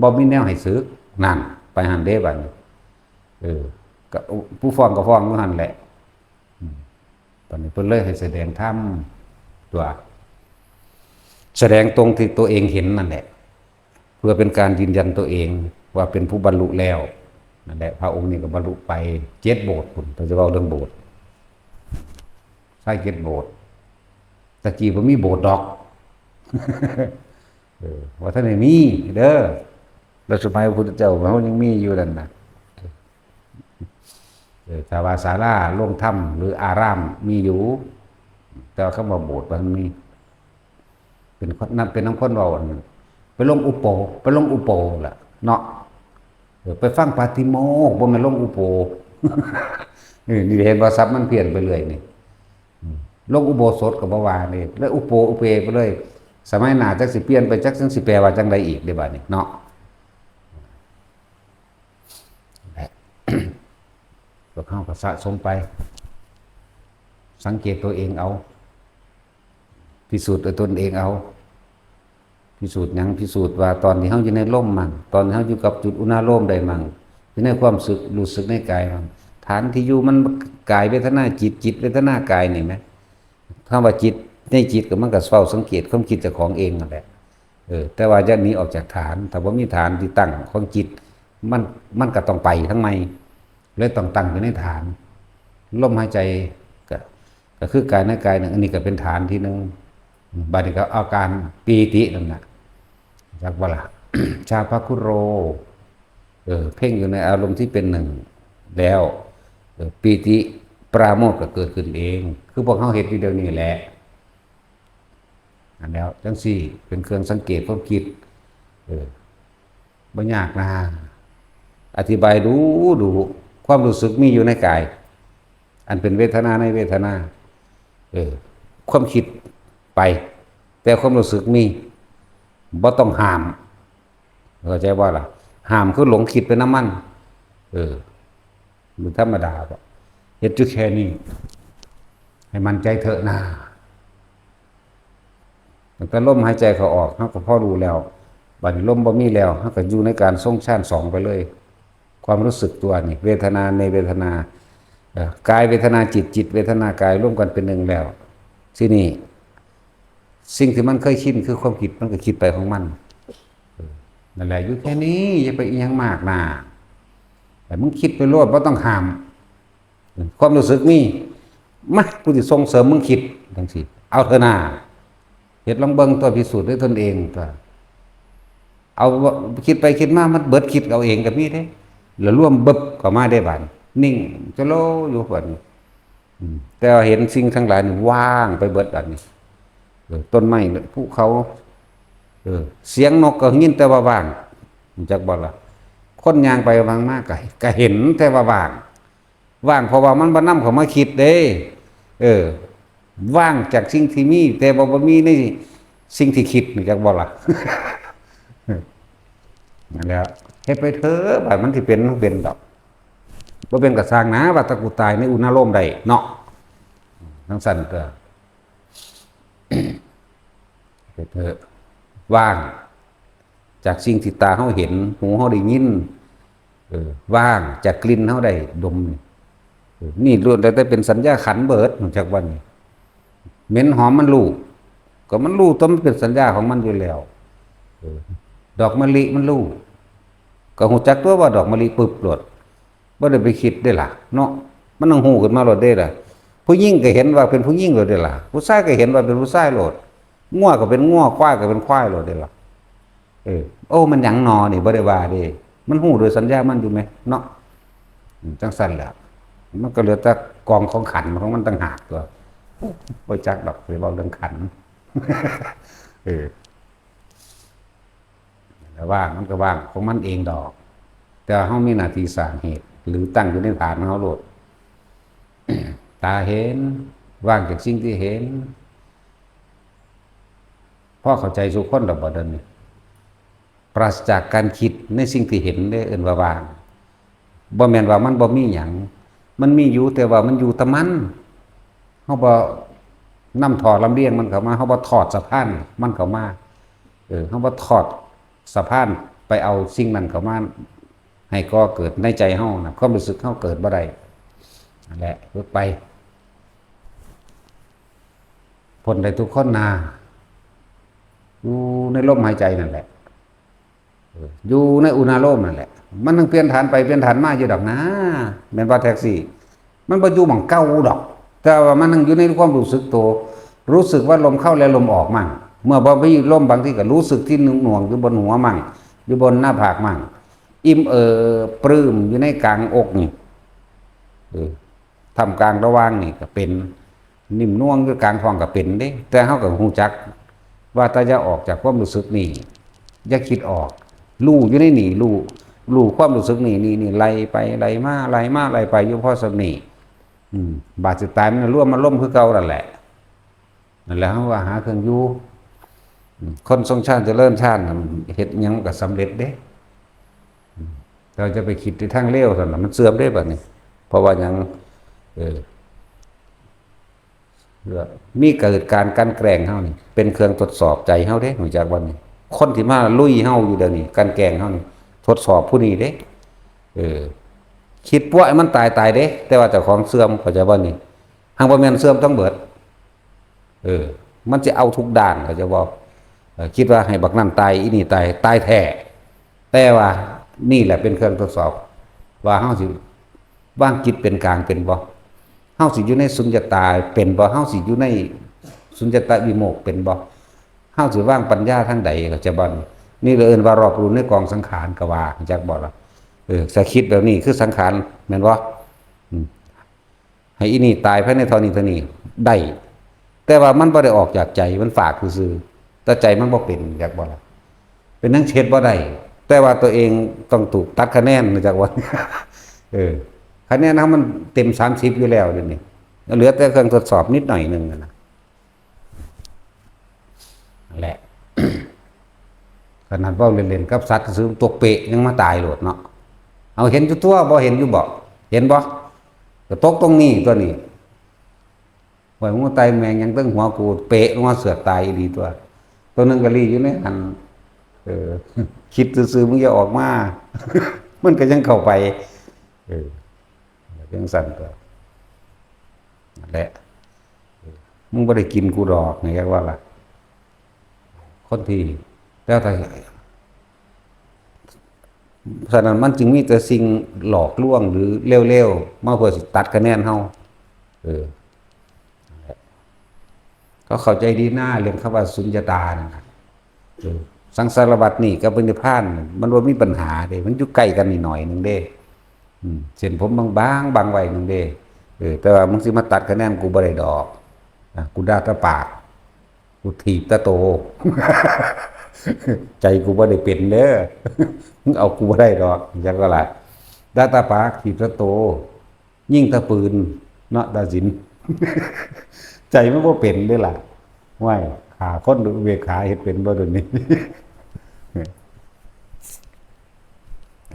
บ่มีแนวให้ศึกนั่นไปหันเด้บัดนี้ก็ผู้ฟ้องก็ฟ้องอยู่หั่นแหละตอนนี้เพิ่นเลยให้แสดงธรรมตัวแสดงตรงที่ตัวเองเห็นนั่นแหละเพื่อเป็นการยืนยันตัวเองว่าเป็นผู้บรรลุแล้วนั่นแหละพระองค์นี้ก็บรรลุไป7 โบสถ์พุ่นเราจะเว้าเรื่องโบสถ์ใช่7 โบสถ์ตะกี้บ่มีโบสถ์ดอกว่าท่านได้มีเด้อแล้วสมัยพระพุทธเจ้าเขายังมีอยู่นั่นน่ะถ้าว่าศาลาโรงธรรมหรืออารามมีอยู่แต่คำว่าโบสถ์มันมีเป็นนั่นเป็นน้ำข้นเว้าไปลงอุโปล่ะเนาะไปฟังปาติโมกข์บ่แม่นลงอุโปนี่เห็นว่าศัพท์มันเปลี่ยนไปเรื่อยนี่ลงอุโบสถก็บ่ว่านี่แล้วอุเปไปเลยสมัยหน้าจักสิเปลี่ยนไปจักสิแปลว่าจังใดอีกได้บัดนี้เนาะก็เข้าก็สะสมไปสังเกตตัวเองเอาพิสูจน์ตัวตนเองเอา พิสูจน์หยังพิสูจน์ว่าตอนที่เฮาอยู่ในลมมั่งตอนที่เฮาอยู่กับจุดอุณาโลมได้มั่งอยู่ในความรู้สึกในกายมั่งฐานที่อยู่มันกายเวทนาจิตจิตเวทนากายนี่แหมคำว่าจิตในจิตก็มันก็เฝ้าสังเกตความคิดเจ้าของเองนั่นแหละแต่ว่าจะหนีออกจากฐานถ้าบ่มีฐานที่ตั้งของจิตมันมันก็ต้องไปทั้งในเลยต้องตั้งอยู่ในฐานลมหายใจก็ก็คือกายในกายนึงอันนี้ก็เป็นฐานที่นึงบัดนี้ก็อาการปีตินั่นน่ะจักว่าล่ะ ชาภคุโรเพ่งอยู่ในอารมณ์ที่เป็นหนึ่งแล้วปีติปราโมทย์ก็เกิดขึ้นเองคือพวกเขาเห็นอยู่เดียวนี้แหละอันแล้วจังสี่เป็นเครื่องสังเกตความคิดบ่ยากนะอธิบายดูความรู้สึกมีอยู่ในกายอันเป็นเวทนาในเวทนาความคิดไปแต่ความรู้สึกมีบ่ต้องห้ามเข้าใจว่าล่ะห้ามคือหลงคิดเป็นน้ำมันมันธรรมดาป่ะเฮ็ดอยู่แค่นี้ให้มันใจเถอะนะมันก็ลมหายใจเขาออกเฮาก็พอรู้แล้วบัดนี้ลมบ่มีแล้วเฮาก็อยู่ในการทรงฌาน2ไปเลยความรู้สึกตัวนี่เวทนาในเวทนากายเวทนาจิตจิตเวทนากายร่วมกันเป็นหนึ่งแล้วที่นี่สิ่งที่มันเคยคิดคือความคิดมันก็คิดไปของมันนั่นแหละอยู่แค่นี้อย่าไปอีหยังมากนะแต่มึงคิดไปโลดบ่ต้องห้ามความรู้สึกมีมากูสิส่งเสริมมึงคิดจังซี่เอาเถอะนะเฮ็ดลองเบิ่งตัวพิสูจน์ด้วยตนเองตัวเอาคิดไปคิดมามันเบิดคิดเอาเองก็มีเด้แล้วร่วมบึบเข้ามาได้บัดนิ่งจะโลอยู่บัดนี้แต่เห็นสิ่งทั้งหลายนี่ว่างไปเบิดบัดนี้ต้นไม้ภูเขาเสียงนกก็ยินแต่ว่าว่างจักบ่ล่ะคนย่างไปว่างมากก็เห็นแต่ว่าว่างเพราะว่ามันบ่นำเข้ามาคิดเด้ว่างจากสิ่งที่มีแต่บ่มีในสิ่งที่คิดจักบ่ล่ะ นั่นแหละเฮ็ดไปเถอะบาดมันสิเป็นดอกบ่เป็นก็สร้างนะว่าตะกูตายในอุณหภูมิใดเนาะทั้งสั่นก็ ไปเถอะว่างจากสิ่งที่ตาเฮาเห็นหูเฮาได้ยินว่างจากกลิ่นเฮาได้ดมนี่ล้วนแต่เป็นสัญญาขันธ์เบิดจากวันนี้เหม็นหอมมันรู้ก็มันรู้ต้องมันเป็นสัญญาของมันอยู่แล้วดอกมะลิมันรู้ก็หูจักตัวว่าดอกมะลิปึบโลดบ่ได้ไปคิดได้ล่ะเนาะมันต้องฮู้ขึ้นมาโลดได้ล่ะผู้หญิงก็เห็นว่าเป็นผู้หญิงโลดได้ล่ะผู้ชายก็เห็นว่าเป็นผู้ชายโลดงัวก็เป็นงัวควายก็เป็นควายโลดได้ล่ะโอ้มันหยังหนอนี่บ่ได้ว่าเด้มันฮู้โดยสัญญามันอยู่ไหมเนาะจังซั่นแหละมันก็เหลือแต่กองของขันของมันต่างหากตัวบ่จักดอกไปเว้าเรื่องขัน แต่ว่างมันก็ว่างของมันเองดอก แต่เฮามีหน้าที่สร้างเหตุหรือตั้งอยู่ในฐานของเฮาโลด ตาเห็นว่างจากสิ่งที่เห็นพอเข้าใจสุคนดอกบ่เดินนี่ปราศจากการคิดในสิ่งที่เห็นได้เอิ้นว่าว่างบ่แม่นว่ามันบ่มีหยังมันมีอยู่แต่ว่ามันอยู่แต่มันเฮาบ่นำถอดลำเลียงมันเข้ามาเฮาบ่ถอดสะพานมันเข้ามาเฮาบ่ถอดสะพานไปเอาสิ่งนั้นเข้ามาให้ก่อเกิดในใจเฮานะความรู้สึกเฮาเกิดบ่ได้นั่นแหละฝึกไปพ้นได้ทุกคนนะอยู่ในลมหายใจนั่นแหละอยู่ในอุณหภูมินั่นแหละมันต้องเปลี่ยนฐานไปเปลี่ยนฐานมาอยู่ดอกนะแม่นว่าแท็กซี่มันบ่อยู่หม่องเก่าดอกแต่ว่ามันต้องอยู่ในความรู้สึกตัวรู้สึกว่าลมเข้าและลมออกมั่งเมื่อบ่มีลมบางทีก็รู้สึกที่หน่วงอยู่บนหัวมั่งอยู่บนหน้าผากมั่งอิ่มปลื้มอยู่ในกลางอกนี่ทำกลางระหว่างนี่ก็เป็นนิ่มน่วงอยู่กลางท้องก็เป็นเด้แต่เฮาก็ฮู้จักว่าถ้าจะออกจากความรู้สึกนี่อย่าคิดออกรู้อยู่ในนี่รู้ความรู้สึกนี่ไล่ไปไล่มาไล่ไปอยู่พอสักนี่บาดสุดท้ายมันร่วมมาล่มคือเก่านั่นแหละนั่นแหละเฮาว่าหาเครื่องอยู่คนทรงชาติเจริญชาติเฮ็ดหยังก็สำเร็จเด้เราจะไปคิดในทางเลวซั่นน่ะมันเสื่อมได้บัดนี้เพราะว่าหยังมีเกิดการกันแกล้งเฮานี่เป็นเครื่องทดสอบใจเฮาเด้รู้จักบ่นี่ คนที่มาลุยเฮาอยู่เดี๋ยวนี้กันแกล้งเฮานี่ทดสอบผู้นี้เด้เออคิดป่วยมันตายเด้แต่ว่าเจ้าของเสื่อมเข้าใจบ่นี่หังบ่แม่นเสื่อมต้องเบิดมันจะเอาทุกด้านเข้าใจบ่คิดว่าให้บักนั้นตายอีนี่ตายแท้แต่ว่านี่แหละเป็นเครื่องทดสอบว่าเฮาสิวางจิตเป็นกลางเป็นบ่เฮาสิอยู่ในสุญญตาเป็นบ่เฮาสิอยู่ในสุญญตาวิโมกข์เป็นบ่เฮาสิวางปัญญาทางใดก็จะบ่นี่เลยเอิ้นว่ารอบรู้ในกองสังขารก็ว่าจักบ่ล่ะสะคิดแบบนี้คือสังขารแม่นบ่ให้อีนี่ตายภายในเท่านี้ได้แต่ว่ามันบ่ได้ออกจากใจมันฝากซื่อๆแต่ใจมันบ่เป็นจักบ่ล่ะเป็นนังเช็ดบ่ได้แต่ว่าตัวเองต้องถูกตัดคะแนนจักว่าคะแนนมันเต็ม30อยู่แล้วเดี๋ยวนี้เหลือแต่เครื่องทดสอบนิดหน่อยนึงนั่นแหละ ขนาดเว้าเล่นๆกับสัตว์ซื้อตกเปะยังมาตายโลดเนาะเอาเห็นอยู่ตัวบ่เห็นอยู่บ่เห็นบ่ก็ตกตรงนี้ตัวนี้ไว้มึงตายแมงยังตึงหัวกูเปะลงมาเสือกตายอีหลีตัวนึงก็รีอยู่ในหันคิดซื่อๆมึงอย่าออกมา มันก็ยังเข้าไปยังสั่นตัวนั่นแหละมึงบ่ได้กินกูดอกไงว่าล่ะคนที่แล้วแต่ฉะนั้นมันจึงมีแต่สิ่งหลอกลวงหรือเร็วๆมาเพื่อสิตัดคะแนนเฮาก็เข้าใจดีหน้าเรื่องคำว่าสุญญตานะครับสังสารวัฏนี่กับนิพพานมันบ่มีปัญหาเด้มันอยู่ใกล้กันนิดหน่อยนึงเด้เส้นผมบางๆบางไว้นึงเด้แต่ว่ามึงสิมาตัดคะแนนกูบ่ได้ดอกกูด่าตะปากกูถีบตะโต ใจกูบ่ได้เป็นเด้อมึงเอากูบ่ได้ดอกจังว่าล่ะด่าตะปากถีบตะโตยิ่งตะปืนเนาะตาสิน ใจมันบ่เป็นเด้อล่ะว้ายขาคนดูเวขาเฮ็ดเป็นบ่เดี๋ยวนี้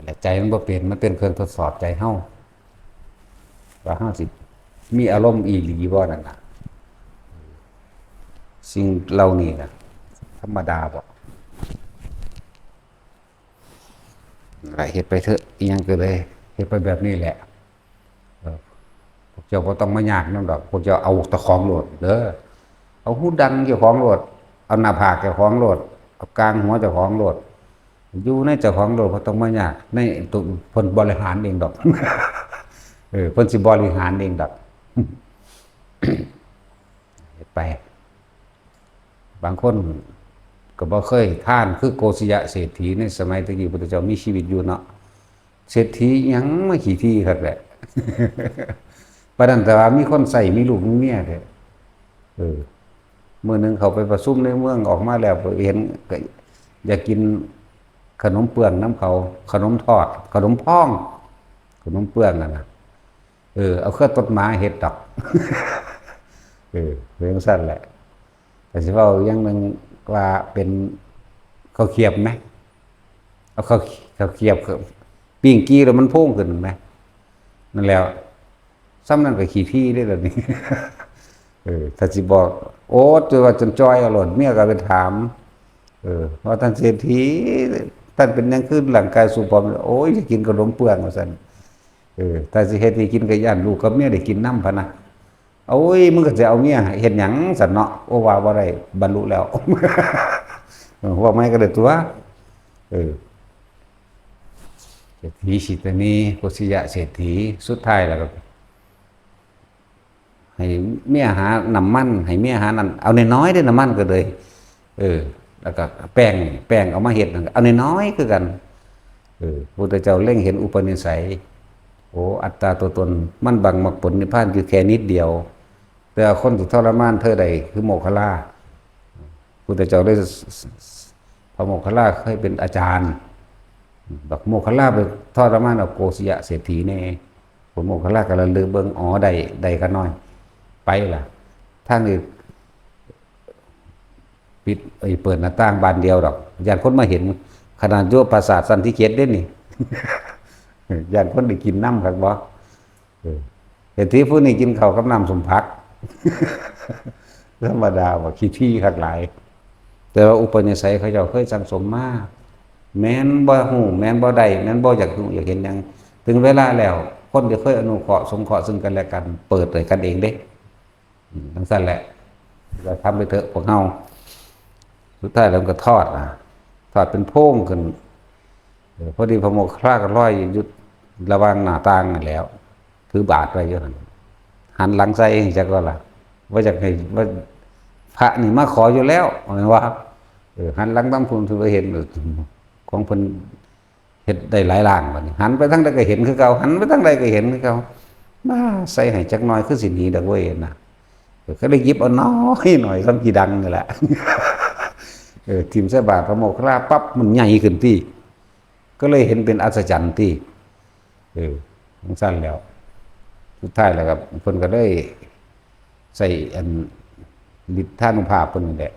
แต่ใจมันบ่เป็นมันเป็นเครื่องทดสอบใจเฮาว่าเฮาสิมีอารมณ์อีหลีบ่นั่นน่ะสิ่งเหล่านี้น่ะธรรมดาบ่เฮ็ดไปเถอะอีหยังก็เลยเฮ็ดไปแบบนี้แหละพวกเจ้าบ่ต้องมายากนำดอกพวกเจ้าเอาตะของโลดเด้อเอาหูดังเจ้าของโลดเอาหน้าผากเจ้าของโลดเอากลางหัวเจ้าของโลดอยู่ในเจ้าของโลดบ่ต้องมายากในตัวเพิ่นบริหารเองดอก เพิ่นสิบริหารเองดอก เฮ็ดไปบางคนก็บ่เคยท่านคือโกศยเศรษฐีในสมัยตะกี้พุทธเจ้ามีชีวิตอยู่เนาะเศรษฐีหยังมาขี้ที่ครับแหละ ปานนั้นแต่ว่ามีคนใส่มีลูกมีเมียเด้มื้อนึงเขาไปประชุมในเมืองออกมาแล้วเห็นก็อยากกินขนมเปื้อนน้ำเขาขนมทอดขนมพองขนมเปื้อนนั่นน่ะเอาเครื่องต้นไม้เฮ็ดดอก เรื่องสั้นแหละแต่สิเว้าอย่างนึงว่าเป็นข้าวเคียบไหมเอาข้าวเคียบปิ้งกี้แล้วมันพุ่งขึ้นไหมนั่นแล้วซ้ำนั่นก็ขี้ที่ได้แล้วนี่ ถ้าสิบอกโอ้ตัวว่าจนจ้อยเอาหล่นเมียก็ไปถามว่าท่านเศรษฐีท่านเป็นยังขึ้นหลังกายสุปอมโอ้ยจะกินขนมเปื้อนว่าซั่นถ้าสิเฮ็ดให้กินก็ย่านลูกกับเมียได้กินน้ำพะนะโอ้ยมึงก็จะเอาเมียเฮ็ดหยังซั่นเนาะโอ้ว่าบ่ได้บรรลุแล้ว ว่าไม่ก็ได้ตัวเศรษฐีสิตนีโกศยเศรษฐีสุดท้ายแล้วก็ให้เมียหาน้ำมันให้เมียหานั่นเอาน้อยๆได้น้ำมันก็เลยแล้วก็แป้งเอามาเฮ็ดเอาน้อยๆคือกันพุทธเจ้าเล็งเห็นอุปนิสัยโอ้อัตตาตัวตนมันบังมรรคผลนิพพานคือแค่นิดเดียวแต่คนที่ทรมานเธอใดคือโมคคัลลาพุทธเจ้าได้พระโมคคัลลาเคยเป็นอาจารย์บักโมคคัลลาไปทรมานเอาโกศยเศรษฐีแน่พระโมคคัลลาก็ระลึกเบิ่งอ๋อได้กันน้อยไปล่ะทางนี้ปิดเปิดหน้าต่างบานเดียวดอกญาติคนมาเห็นขนาดโยปราสาทสันติเขตเด้นี่ ญาติคนได้กินน้ำครับบ่เศรษฐีผู้นี้กินข้าวกับน้ำสมผัก ธรรมดาว่าขี้ที่คักหลาย แต่ว่าอุปนิสัยเขาเจ้าเคยสั่งสมมาแม้นบ่ฮู้แม้นบ่ได้แม้นบ่อยากรู้อยากเห็นหยังถึงเวลาแล้วคนที่เคยอนุเคราะห์สงเคราะห์ซึ่งกันและกันเปิดให้กันเองเด้ทั้งสั้นแหละเราทำไปเถอะพวกเฮาสุดท้ายแล้วก็ทอดทอดเป็นโพ่งขึ้นพอดีพระโมคคัลลาก็ร้อยอยู่ระหว่างหน้าต่างนั่นแหล้วถือบาทไว้อยู่นั่นหันหลังใส่จักว่าล่ะว่าอยากให้ว่าพระนี่มาขออยู่แล้วหมายว่าหันหลังตามภูมิถือว่าเห็นของเพิ่นเฮ็ดได้หลายล่างบัดนี้หันไปทางใดก็เห็นคือเก่าหันไปทางใดก็เห็นคือเก่ามาใส่ให้จักหน่อยคือสิหนีดอกเว้ยน่ะก็เลยหยิบเอาน้อยหน่อยคำกี่ดังนี่แหละทีมใส่บาตรพระโมคคัลลาปั๊บมันใหญ่ขึ้นที่ก็เลยเห็นเป็นอัศจรรย์ที่ทั้งสั้นแล้วสุดท้ายแล้วครับเพิ่นก็ได้ใส่อันฤทธานุภาพเพิ่นนี่แหละ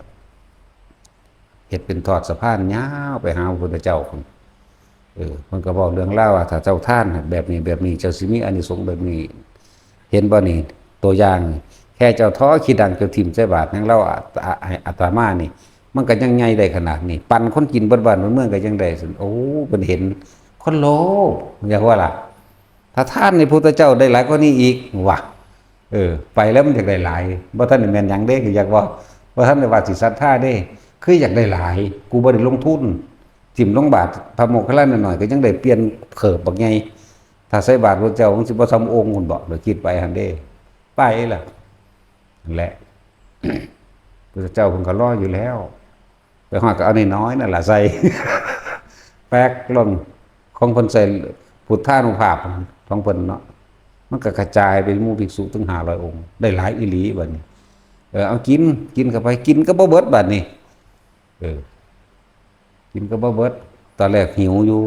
เฮ็ดเป็นทอดสะพานยาวไปหาพระพุทธเจ้าเพิ่นก็บอกเรื่องเล่าว่าถ้าเจ้าท่านแบบนี้แบบนี้เจ้าสิมีอานิสงส์แบบนี้เห็นบ่นี่ตัวอย่างแค่เจ้าท้อขี้ดังเจ้าทิ่มใส่บาตรยังเล่าอาตมานี่มันก็ยังใหญ่ได้ขนาดนี้ปันคนกินเบิดบ้านเมืองก็ยังได้โอ้เพิ่นเห็นคนโลภอยากว่าล่ะถ้าท่านในพุทธเจ้าได้หลายกว่านี้อีกว่ะไปแล้วมันอยากได้หลายบ่ท่านได้แม่นหยังเด้คืออยากว่าท่านได้ว่าสิศรัทธาเด้คืออยากได้หลายกูบ่ได้ลงทุนจิ้มลงบาทพระโมคคัลลาหน่อยๆก็ยังได้เปลี่ยนเขิบบักใหญ่ถ้าใส่บาทพระเจ้ามันสิบ่ซ้ำองค์พุ่นบ่เดี๋ยวคิดไปหั่นเด้ไปล่ะนั่นแหละพระเจ้าเพิ่นก็รออยู่แล้วไปฮอดก็เอาน้อยๆนั่นล่ะใส่ แป๊กลงของเพิ่นใส่พุทธานุภาพของเพิ่นเนาะมันก็กระจายไปหมู่ภิกษุถึง500องค์ได้หลายอีหลีบัดนี้เอากินเข้าไปกินก็บ่เบิดบัดนี้กินก็บ่เบิดตอนแรกหิวอยู่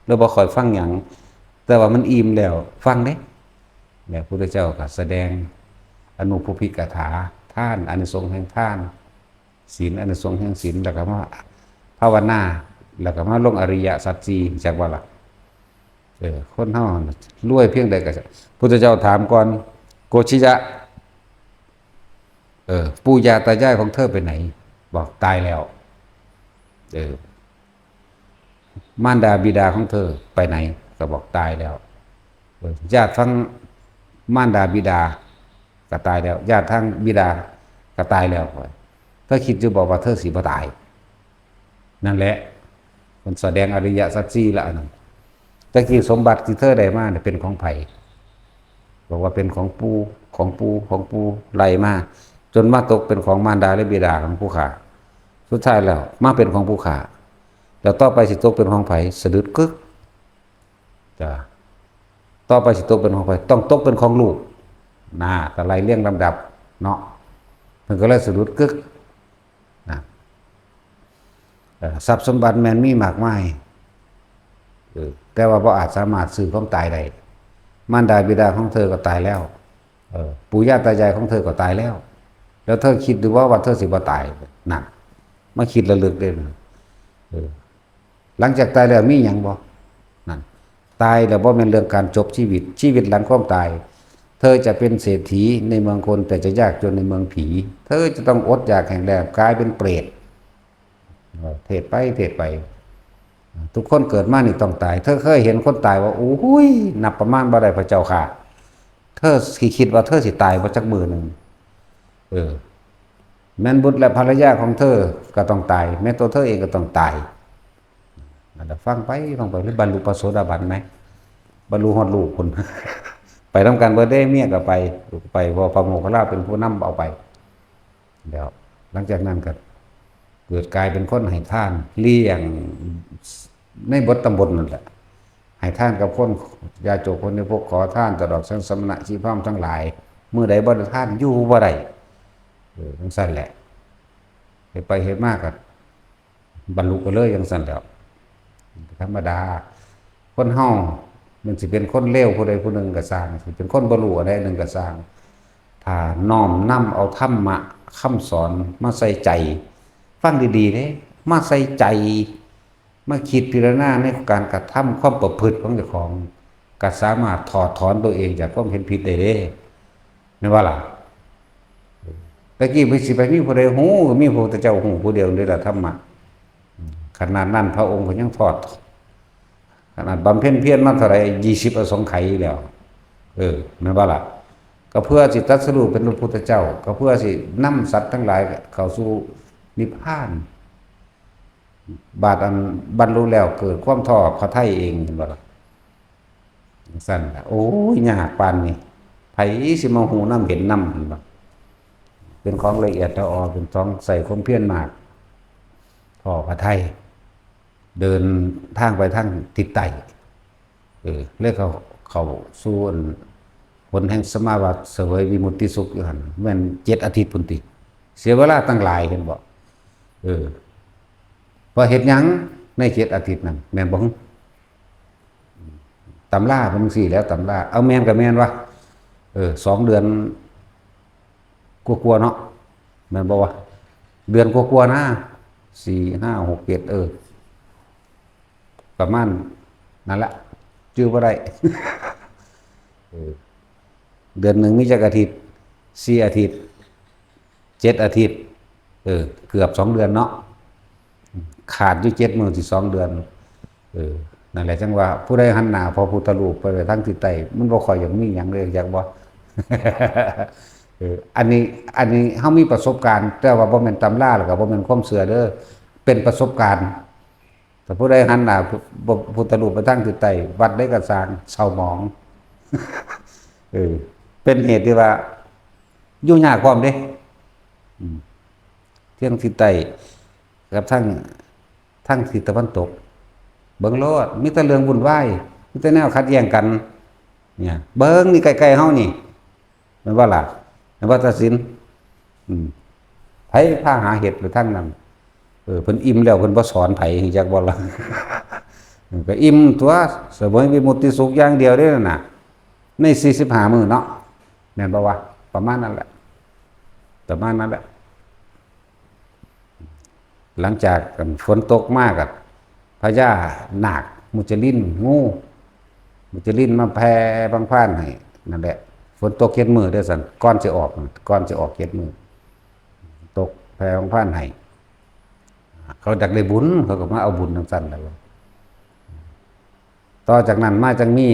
แล้วบ่ค่อยฟังหยังแต่ว่ามันอิ่มแล้วฟังเด้แล้วพระพุทธเจ้าก็แสดงอนุภูพิกถาทานอานิสงส์แห่งทานศีลอานิสงส์แห่งศีลแล้วก็มาภาวนาแล้วก็มาลงอริยสัจสี่จักว่าล่ะคนเฮารวยเพียงใดก็พุทธเจ้าถามก่อนโกชิยะปู่ย่าตายายของเธอไปไหนบอกตายแล้วมารดาบิดาของเธอไปไหนก็บอกตายแล้วญาติทั้งมารดาบิดาก็ตายแล้วญาติทั้งบิดาก็ตายแล้วเธอคิดจะบอกว่าเธอสิบ่ตายนั่นแหละมันแสดงอริยสัจสี่ละนั่นตะกี้สมบัติที่เธอได้มาเนี่ยเป็นของไผ่บอกว่าเป็นของปู่ไล่มาจนมาตกเป็นของมารดาและบิดาของผู้ขาสุดท้ายแล้วมาเป็นของผู้ขาแล้วต่อไปสิตกเป็นของไผ่สะดุดกึกจ้ะต่อไปสิตกเป็นของไผ่ต้องตกเป็นของลูกแต่ไล่เลี่ยงลำดับเนาะมันก็เลยสะดุดกึกทรัพย์สมบัติแม่นมีมากมายแต่ว่าบ่อาจสามารถซื้อความตายได้มารดาบิดาของเธอก็ตายแล้วปู่ย่าตายายของเธอก็ตายแล้วแล้วเธอคิดดูว่าเธอสิบ่ตายนั่นมาคิดระลึกได้หลังจากตายแล้วมีหยังบ่นั่นตายแล้วบ่แม่นเรื่องการจบชีวิตหลังความตายเธอจะเป็นเศรษฐีในเมืองคนแต่จะยากจนในเมืองผีเธอจะต้องอดอยากแห้งแล้งกลายเป็นเปรตเทศไปทุกคนเกิดมานี่ต้องตายเธอเคยเห็นคนตายว่าโอ้ยนับประมาณบ่ได้พระเจ้าค่ะเธอคิดว่าเธอสิตายบ่จักมื้อนึงแม่นบุตรและภรรยาของเธอก็ต้องตายแม้ตัวเธอเองก็ต้องตายฟังไปหรือบรรลุพระโสดาบันไหมบรรลุฮอดลูกคน ไปทำการเบิดได้เมียก็ไปพอพระโมคคัลลาเป็นผู้นำเอาไปเดี๋ยวหลังจากนั้นก็เกิดกลายเป็นคนให้ทานเลี้ยงในบทตำบลนั่นแหละให้ทานกับคนยาโจกคนในพวกขอทานตลอดทั้งสมณะชีพร้อมทั้งหลายเมื่อใดบ่ได้ทานอยู่บ่ได้จังซั่นแหละเฮ็ดไปเฮ็ดมากก็บรรลุก็เลยจังซั่นแล้วธรรมดาคนเฮามันสิเป็นคนเลวผู้ใดผู้หนึ่งก็สร้างสิเป็นคนบ่รู้อะไรหนึ่งก็สร้างถ้าน้อมนำเอาธรรมะคำสอนมาใส่ใจฟังดีๆเด้มาใส่ใจมาคิดพิจารณาในการกระทำความประพฤติของเจ้าของก็สามารถถอดถอนตัวเองจากความเห็นผิดได้เด้แม่นว่าล่ะ ตะกี้ไปสิไปมีผู้ใดฮู้มีพระพุทธเจ้าฮู้ผู้เดียวนี่ล่ะธรรมะขนาดนั้นพระองค์ก็ยังทอดขนาดบำเพ็ญเพียรมาเท่าไหร่20อสงไขยแล้วแม่นบ่ล่ะก็เพื่อสิตรัสรู้เป็นพระพุทธเจ้าก็เพื่อสินำสัตว์ทั้งหลายเข้าสู่นิพพานบาดอันบรรลุแล้วเกิดความท้อพระทัยเองเห็นบ่ล่ะสั่นโอ้ยยากปานนี้ไผสิมาฮู้นำเห็นนำเห็นบ่เป็นของละเอียดละออเป็นต้องใส่ความเพียรมากท้อพระทัยเดินทางไปทางทิศใต้เรียกเขาสู่ผลแห่งสมาบัติเสวยวิมุตติสุขอยู่หั่นแม่น7อาทิตย์พุ่นติเสียเวลาตั้งหลายเห็นบ่พอเฮ็ดหยังใน7อาทิตย์นั้นแม่นบ่ตำราเพิ่นสิแล้วตำราเอาแม่นก็แม่นวะ2 เดือนกลัวๆเนาะแม่นบ่วะเดือนกลัวๆนะ4 5 6 7ประมาณนั่นละจื้อบ่ได้ เดือนหนึ่งมีจักอาทิตย์4 อาทิตย์7 อาทิตย์เกือบ2 เดือนเนาะขาดอยู่7 มื้อสิ2 เดือนนั่นแหละจังว่าผู้ใดหันหน้าพระพุทธรูปไปทางทิศใต้มันบ่ค่อยอยากมีหยังเลยอยากบ่ อันนี้เฮามีประสบการณ์แต่ว่าบ่แม่นตำราแล้วก็บ่แม่นความเชื่อเด้อเป็นประสบการณ์แต่ผู้ใดหันหน้าพุทธรูปไปทางทิศใต้วัดได้ก็สร้างเศร้าหมอง เป็นเหตุที่ว่ายุ่งยากพร้อมเด้เที่ยงทิศใต้กับทั้งทิศตะวันตกเบิ่งโลดมีแต่เรื่องวุ่นวายมีแต่แนวขัดแย้งกันเนี่ยเบิ่งนี่ใกล้ๆเฮานี่แม่นบ่ล่ะแม่นบ่ตัดสินไผพาหาเห็ดไปทางนั้นเพิ่นอิ่มแล้วเพิ่นบ่สอนไผจักบ่ล่ะ ก็อิ่มตัวเสวยวิมุตติสุขอย่างเดียวเด้นั่นน่ะใน45 มื้อเนาะแม่นบ่วะประมาณนั้นแหละหลังจากฝนตกมากพญานาคมุจลินงูมุจลินมาแผ่พังพ่านให้นั่นแหละฝนตก7 มื้อเด้อซั่นก่อนสิออก7 มื้อตกแผ่พังพ่านให้เขาอยากได้บุญเขาก็มาเอาบุญจังซั่นแหละต่อจากนั้นมาจังมี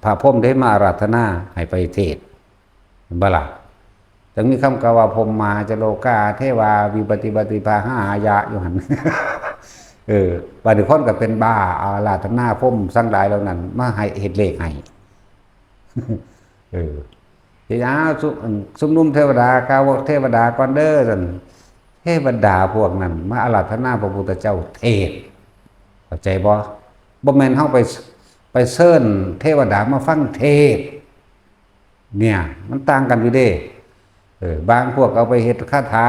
พระพรหมได้มาอาราธนาให้ไปเทศน์บ่ล่ะจังมีคำกล่าวว่าพรหมมาจโลกาเทวาวิปฏิบัติภาหายะอยู่หั่น บางคนก็เป็นบ้าอาราธนาพรหมสังหลายเหล่านั้นมาให้เฮ็ดเลขให้ ที่ซุมนุมเทวดากาวเทวดาก่อนเด้อซั่นเทวดาพวกนั้นมาอาราธนาพระพุทธเจ้าเทศน์เข้าใจบ่แม่นเฮาไปเชิญเทวดามาฟังเทศเนี่ยมันต่างกันอยู่เด้บางพวกเอาไปเฮ็ดคาถา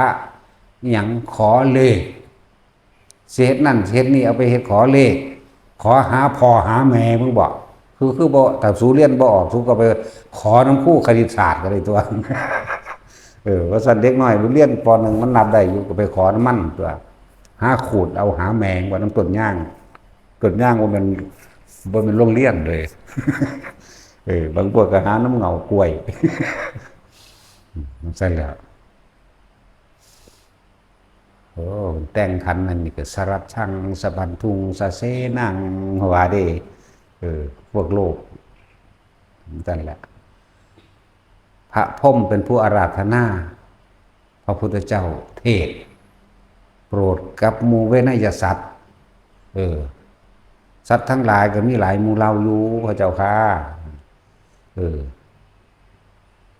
หยังขอเลขเฮ็ดนั่นเฮ็ดนี่เอาไปเฮ็ดขอเลขขอหาพ่อหาแม่มึงบอกคือบ่ถ้าสูเรียนบ่ออกสูก็ไปขอน้ำครูคณิตศาสตร์ก็ได้ตัว ว่าซั่นเด็กน้อยเรียนป .1 มันนับได้อยู่ก็ไปขอน้ำมันตัวหาขูดเอาหาแมงว่าน้ำต้นย่างบ่แม่นโรงเรียนเลย บางพวกก็หาน้ำเหงากล้วย ใช่แล้วโอ้แต่งขันนั่นนี่ก็สรัดช่างสะบันทุงสะเสนังว่าเด้พวกโลกนั่นแหละพระพรหมเป็นผู้อาราธนาพระพุทธเจ้าเทศโปรดกับหมู่เวนยสัตว์สัตว์ทั้งหลายก็มีหลายหมู่เหล่าอยู่พระเจ้าค่ะ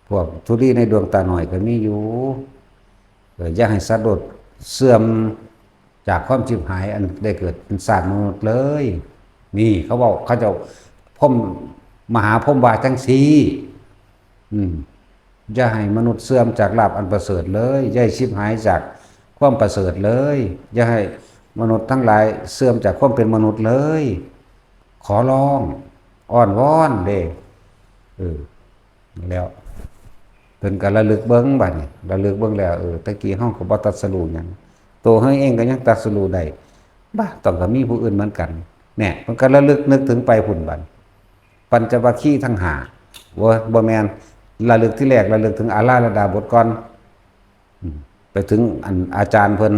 พวกทุลีในดวงตาหน่อยก็มีอยู่อย่าให้สัตว์โดดเสื่อมจากความชิบหายอันได้เกิดเป็นศาสตร์มนุษย์เลยนี่เขาบอกเขาจะพรหมมหาพรหมว่าจังซี่อย่าให้มนุษย์เสื่อมจากลาภอันประเสริฐเลยอย่าให้ชิบหายจากความประเสริฐเลยอย่าให้มนุษย์ทั้งหลายเสื่อมจากความเป็นมนุษย์เลยขอร้องอ้อนวอนเด้แล้วเพิ่นก็ระลึกเบิ่งบัดนี้ระลึกเบิ่งแล้วตะกี้เฮาก็บ่ตรัสรู้หยังตัวเฮาเองก็ยังตรัสรู้ได้ต้องก็มีผู้อื่นเหมือนกันแน่เพิ่นก็ระลึกนึกถึงไปพุ่นบัดปัญจวัคคีย์ทั้ง5บ่แม่นระลึกที่แรกระลึกถึงอาราธดาบทก่อน ไปถึงอันอาจารย์เพิ่น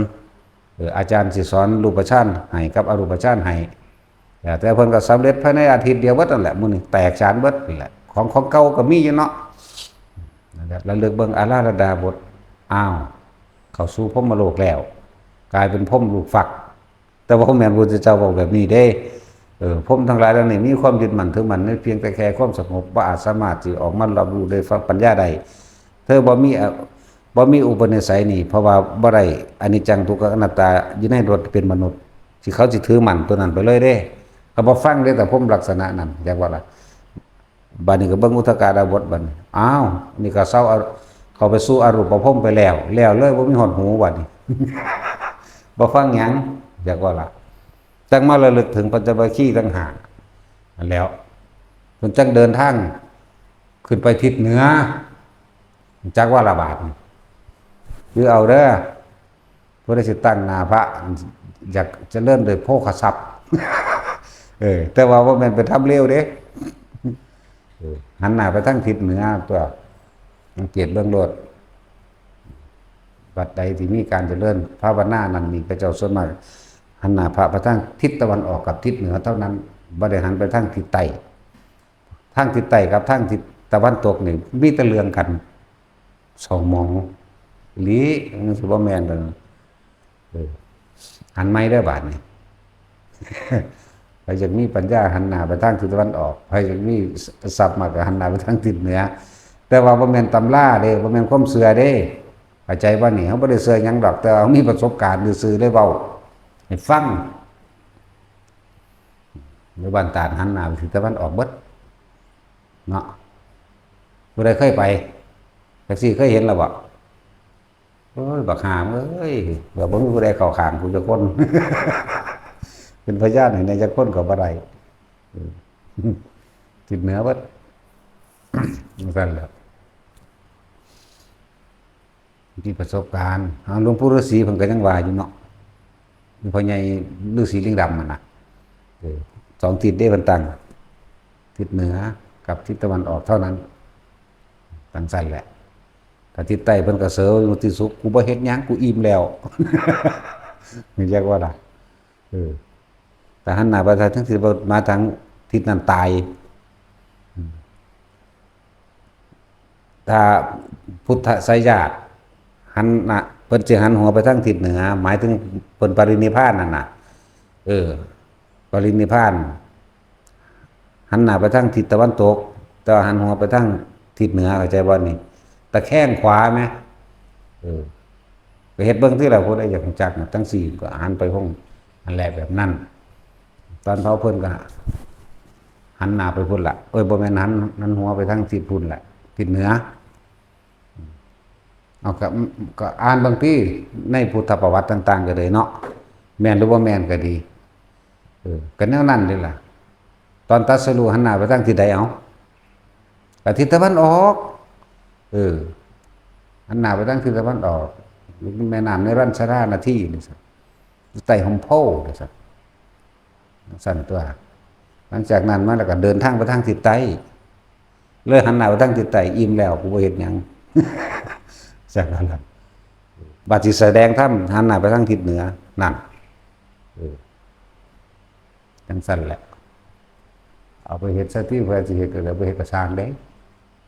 อาจารย์สิสอนรูปฌานให้กับอรูปฌานให้แต่เพิ่นก็สำเร็จภายในอาทิตย์เดียวเบิดนั่นแหละมื้อนี้แตกฉานเบิดนี่แหละของเก่าก็มีอยู่เนาะนั่นแหละแล้วเลือกเบิ่งอาราธดาบทอ้าวเข้าสู่พรหมโลกแล้วกลายเป็นพรหมลูกฝักแต่ว่าแม่นพุทธเจ้าบอกแบบนี้เด้พรหมทั้งหลายเหล่านี้มีความยึดมั่นถือมั่นในเพียงแต่แค่ความสงบบ่อาจสามารถสิออกมารับรู้ได้ฟังปัญญาได้เธอบ่มีอุปนิสัยนี่เพราะว่าบ่ได้อนิจจังทุกขังอนัตตาอยู่ในรถเป็นมนุษย์สิเขาสิถือมั่นตัวนั้นไปเลยเด้ก็บ่ฟังเด้แต่พรหมลักษณะนั้นจักว่าล่ะบัดนี้ก็เบิ่งอุทกาดาบทบัดนี้อ้าวนี่ก็เข้าไปสู่อรูปภพไปแล้วเลยบ่มีหดหูบัดนี้ บ่ฟังหยังจักว่าล่ะจังมาระลึกถึงปัญจวัคคีย์ต่างหากนั่นแล้วเพิ่นจังเดินทางขึ้นไปทิศเหนือจักว่าละบาทคือเอาเด้อเพื่อสิตั้งหน้าพระอยากจะเริ่มโดยโภคทรัพย์ แต่ว่าแม่นไปทำเร็วเด้หันหน้าไปทางทิศเหนือตัวสังเกตเบื้องโลดบัดใดที่มีการเจริญภาวนานั้นมีพระเจ้าส่วนมากหันหน้าพระไปทางทิศตะวันออกกับทิศเหนือเท่านั้นบ่ได้หันไปทางทิศใต้ทางทิศใต้กับทางทิศตะวันตกนี่มีแต่เรื่องกันสองมองหลีมันสิบ่แม่นเด้อหันไม้เด้อบาดนี่ ใครจะมีปัญญาหันหน้าไปทางทิศตะวันออกใครจะมีทรัพย์มากก็หันหน้าไปทางทิศเหนือแต่ว่าบ่แม่นตำราเด้บ่แม่นความเชื่อเด้เข้าใจว่านี่เฮาบ่ได้เชื่อหยังดอกแต่เฮามีประสบการณ์ซื่อๆได้เว้าให้ฟังในบ้านตาดหันหน้าไปทิศตะวันออกเบิดเนาะผู้ใดเคยไปแท็กซี่เคยเห็นแล้วบ่โอ้ยบักหามเอ้ยบ่มีผู้ใดเข้าข้างกูจักคน เป็นพยานให้ในจักคนก็บ่ได้ทิศเหนือเบิด นั่นแหละมีประสบการณ์หลวงปู่ฤาษีเพิ่นก็ยังว่าอยู่เนาะมีพ่อใหญ่ฤาษีลิงดำน่ะสองทิศเด้เพิ่นตั้งทิศเหนือกับทิศตะวันออกเท่านั้นตั้งสั่นแหละถ้าทิศใต้เพิ่นก็เสริมที่สุขกูบ่เฮ็ดหยังกูอิ่มแล้ว นี่เรียกว่าล่ะแต่หันหน้าไปทางทิศมาทางทิศนั้นตายถ้าพุทธไสยญาติหันน่ะเพิ่นสิหันหัวไปทางทิศเหนือหมายถึงเพิ่นปรินิพพานนั่นน่ะปรินิพพานหันหน้าไปทางทิศตะวันตกแต่หันหัวไปทางทิศเหนือเข้าใจบ่นี่ตะแคงขวามั้ยไปเฮ็ดเบิ่งที่แล้วผู้ใดอยากรู้จักน่ะทั้ง4ก็หันไปห้องอันแรกแบบนั้นตอนเผาเพิ่นก็หันหน้าไปพุ่นล่ะบ่แม่นหันหัวไปทางทิศพุ่นแหละทิศเหนือเอาก็อ่านบางทีในพุทธประวัติต่างๆก็เลยเนาะแม่นหรือบ่แม่นก็ดีก็แนวนั้นนี่ล่ะตอนตรัสรู้หันหน้าไปทางทิศใดเอาก็ทิศตะวันออกหันหน้าไปทางทิศตะวันออกแม่น้ำในรัญชรานาทีนี่ซะอยู่ใต้หอมโพนี่ซะสั่นตัวหลังจากนั้นมาแล้วก็เดินทางไปทางทิศใต้เลยหันหน้าไปทางทิศใต้อิ่มแล้วกูบ่เฮ็ดหยัง จากนั้นล่ะบัดสิแสดงธรรมหันหน้าไปทางทิศเหนือนั่นจังซั่นแหละเอาไปเฮ็ดซะที่เพื่อสิเฮ็ดก็ได้บ่เฮ็ดก็สร้างเด้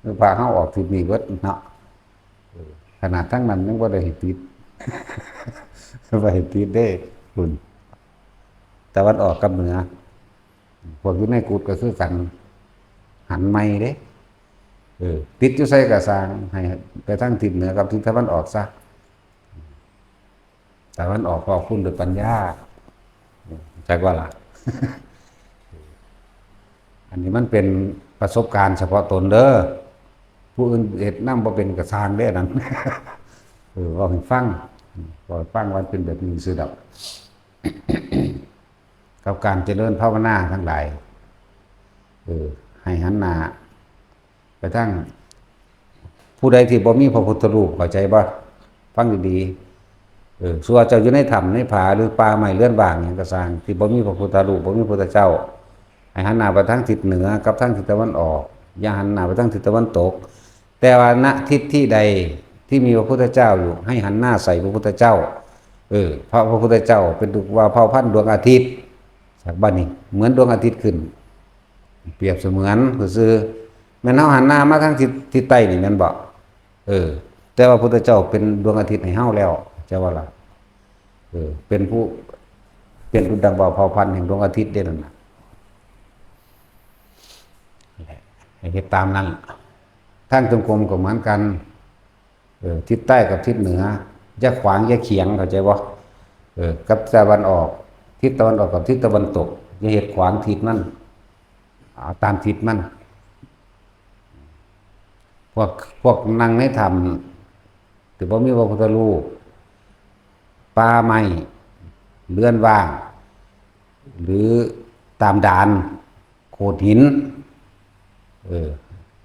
คือพาเฮาออกทิศนี้เบิดเนาะขนาดทั้งนั้นยังบ่ได้เฮ็ดติด บ่เฮ็ดติดเด้คุณตะวันออกกับเหนือพวกอยู่ในกุฏก็คือกันหันใหม่เด้ติดอยู่ไสก็สร้างให้ไปทางทิศเหนือกับทิศตะวันออกซะตะวันออกก็คุณด้วยปัญญาจักว่าล่ะ อันนี้มันเป็นประสบการณ์เฉพาะตนเด้อผู้อื่นเฮ็ดนำบ่เป็นก็สร้างเด้อนั่น เว้าให้ฟังว่ามันเป็นแบบนี้ซื่อดอก กับการเจริญภาวนาทั้งหลายให้หันหน้าไปทางผู้ใดที่บ่มีพระพุทธรูปเข้าใจบ่ฟังดีๆสัวเจ้าอยู่ในถ้ำในผาหรือป่าไม้เลื่อนว่างหยังก็สร้างที่บ่มีพระพุทธรูปบ่มีพระพุทธเจ้าให้หันหน้าไปทางทิศเหนือกับทางทิศตะวันออกอย่าหันหน้าไปทางทิศตะวันตกแต่ว่าณทิศที่ใด ที่มีพระพุทธเจ้าอยู่ให้หันหน้าใส่พระพุทธเจ้าเพราะพระพุทธเจ้าเป็นดุจว่าเผ่าพันธุ์ดวงอาทิตย์จากบ้านนี้เหมือนดวงอาทิตย์ขึ้นเปรียบเสมือนคือแม่นเฮาหันหน้ามาทางทิศใต้นี่แม่นบ่แต่ว่าพระพุทธเจ้าเป็นดวงอาทิตย์ให้เฮาแล้วจะว่าล่ะเป็นผู้เป็นดุจดังว่าเผ่าพันธุ์แห่งดวงอาทิตย์เด้นั่นน่ะให้เฮ็ดตามนั้นทางจงกรมก็เหมือนกันทิศใต้กับทิศเหนืออย่าขวางอย่าเขียงเข้าใจบ่กับตะวันออกทิศตะวันออกกับทิศตะวันตกอย่าเฮ็ดขวางทิศมันเอาตามทิศมันพวกนั่งในธรรมถือว่ามีพระพุทธรูปป่าไม้เรือนว่างหรือตามด่านโขดหิน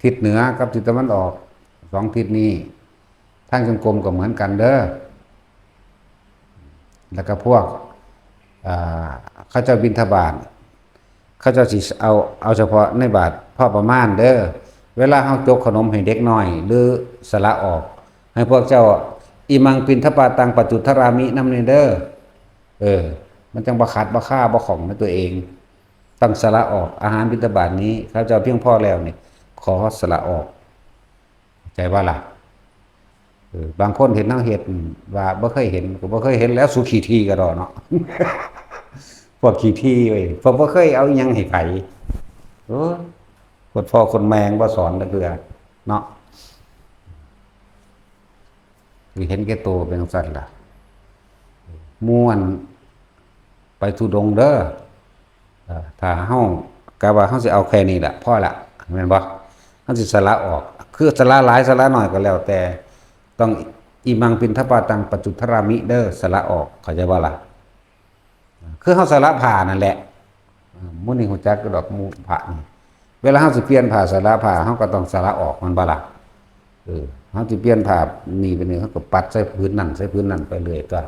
ทิศเหนือกับทิศตะวันออกสองทิศนี้ทางจงกรมก็เหมือนกันเด้อแล้วก็พวกเขาเจ้าบิณฑบาตเขาเจ้าสิเอาเฉพาะในบาทพ่อประมาณเด้อเวลาเฮาจกขนมให้เด็กน้อยหรือสละออกให้พวกเจ้าอิมังปินทปาตังปัจจุทรามินำนี่เด้อมันจังบ่ขัดบ่ฆ่าบ่ของในตัวเองต้องสละออกอาหารบิณฑบาตนี้เขาเจ้าเพียงพอแล้วนี่ขอสละออกใจว่าล่ะบางคนเห็นนั่งเห็ดว่าบ่เคยเห็นก็บ่เคยเห็นแล้วสุขีทีก็ดอเนาะ พวกขี้ที่เว้ยพวกบ่เคยเอาอิหยังให้ไผคนพ่อคนแมงบ่สอนเด้อเนาะคือเห็นแก่ตัวเป็นจังซั่นล่ะม่วนไปทุดงค์เด้อถ้าเฮากะว่าเฮาสิเอาแค่นี้ล่ะพอละแม่นบ่เฮาสิสละออกคือสละหลายสละน้อยก็แล้วแต่ต้องอิมังปินทปาตังปัจจุทรามิเด้อสละออกเข้าใจบ่ล่ะคือเฮาสละผ้านั่นแหละมื้อนี้ฮู้จักดอกมูผ้านี่เวลาเฮาสิเปลี่ยนผ้าสละผ้าเฮาก็ต้องสละออกมันบ่ล่ะเฮาสิเปลี่ยนผ้านี่ไปนี่เฮาก็ปัดใส่พื้นนั่นใส่พื้นนั่นไปเรื่อยก็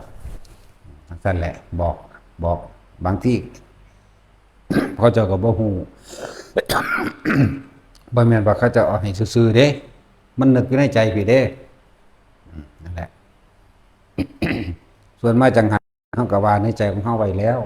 นั่นแหละบอกบางที่ เขาเจ้าก็บ่ฮู้ บ่แม่นว่าเขาจะเอาให้ซื่อๆเด้มันนึกอยู่ในใจพี่เด้นั่นแหละ ส่วนมาจังหันเฮาก็ว่าในใจของเฮาไว้แล้ว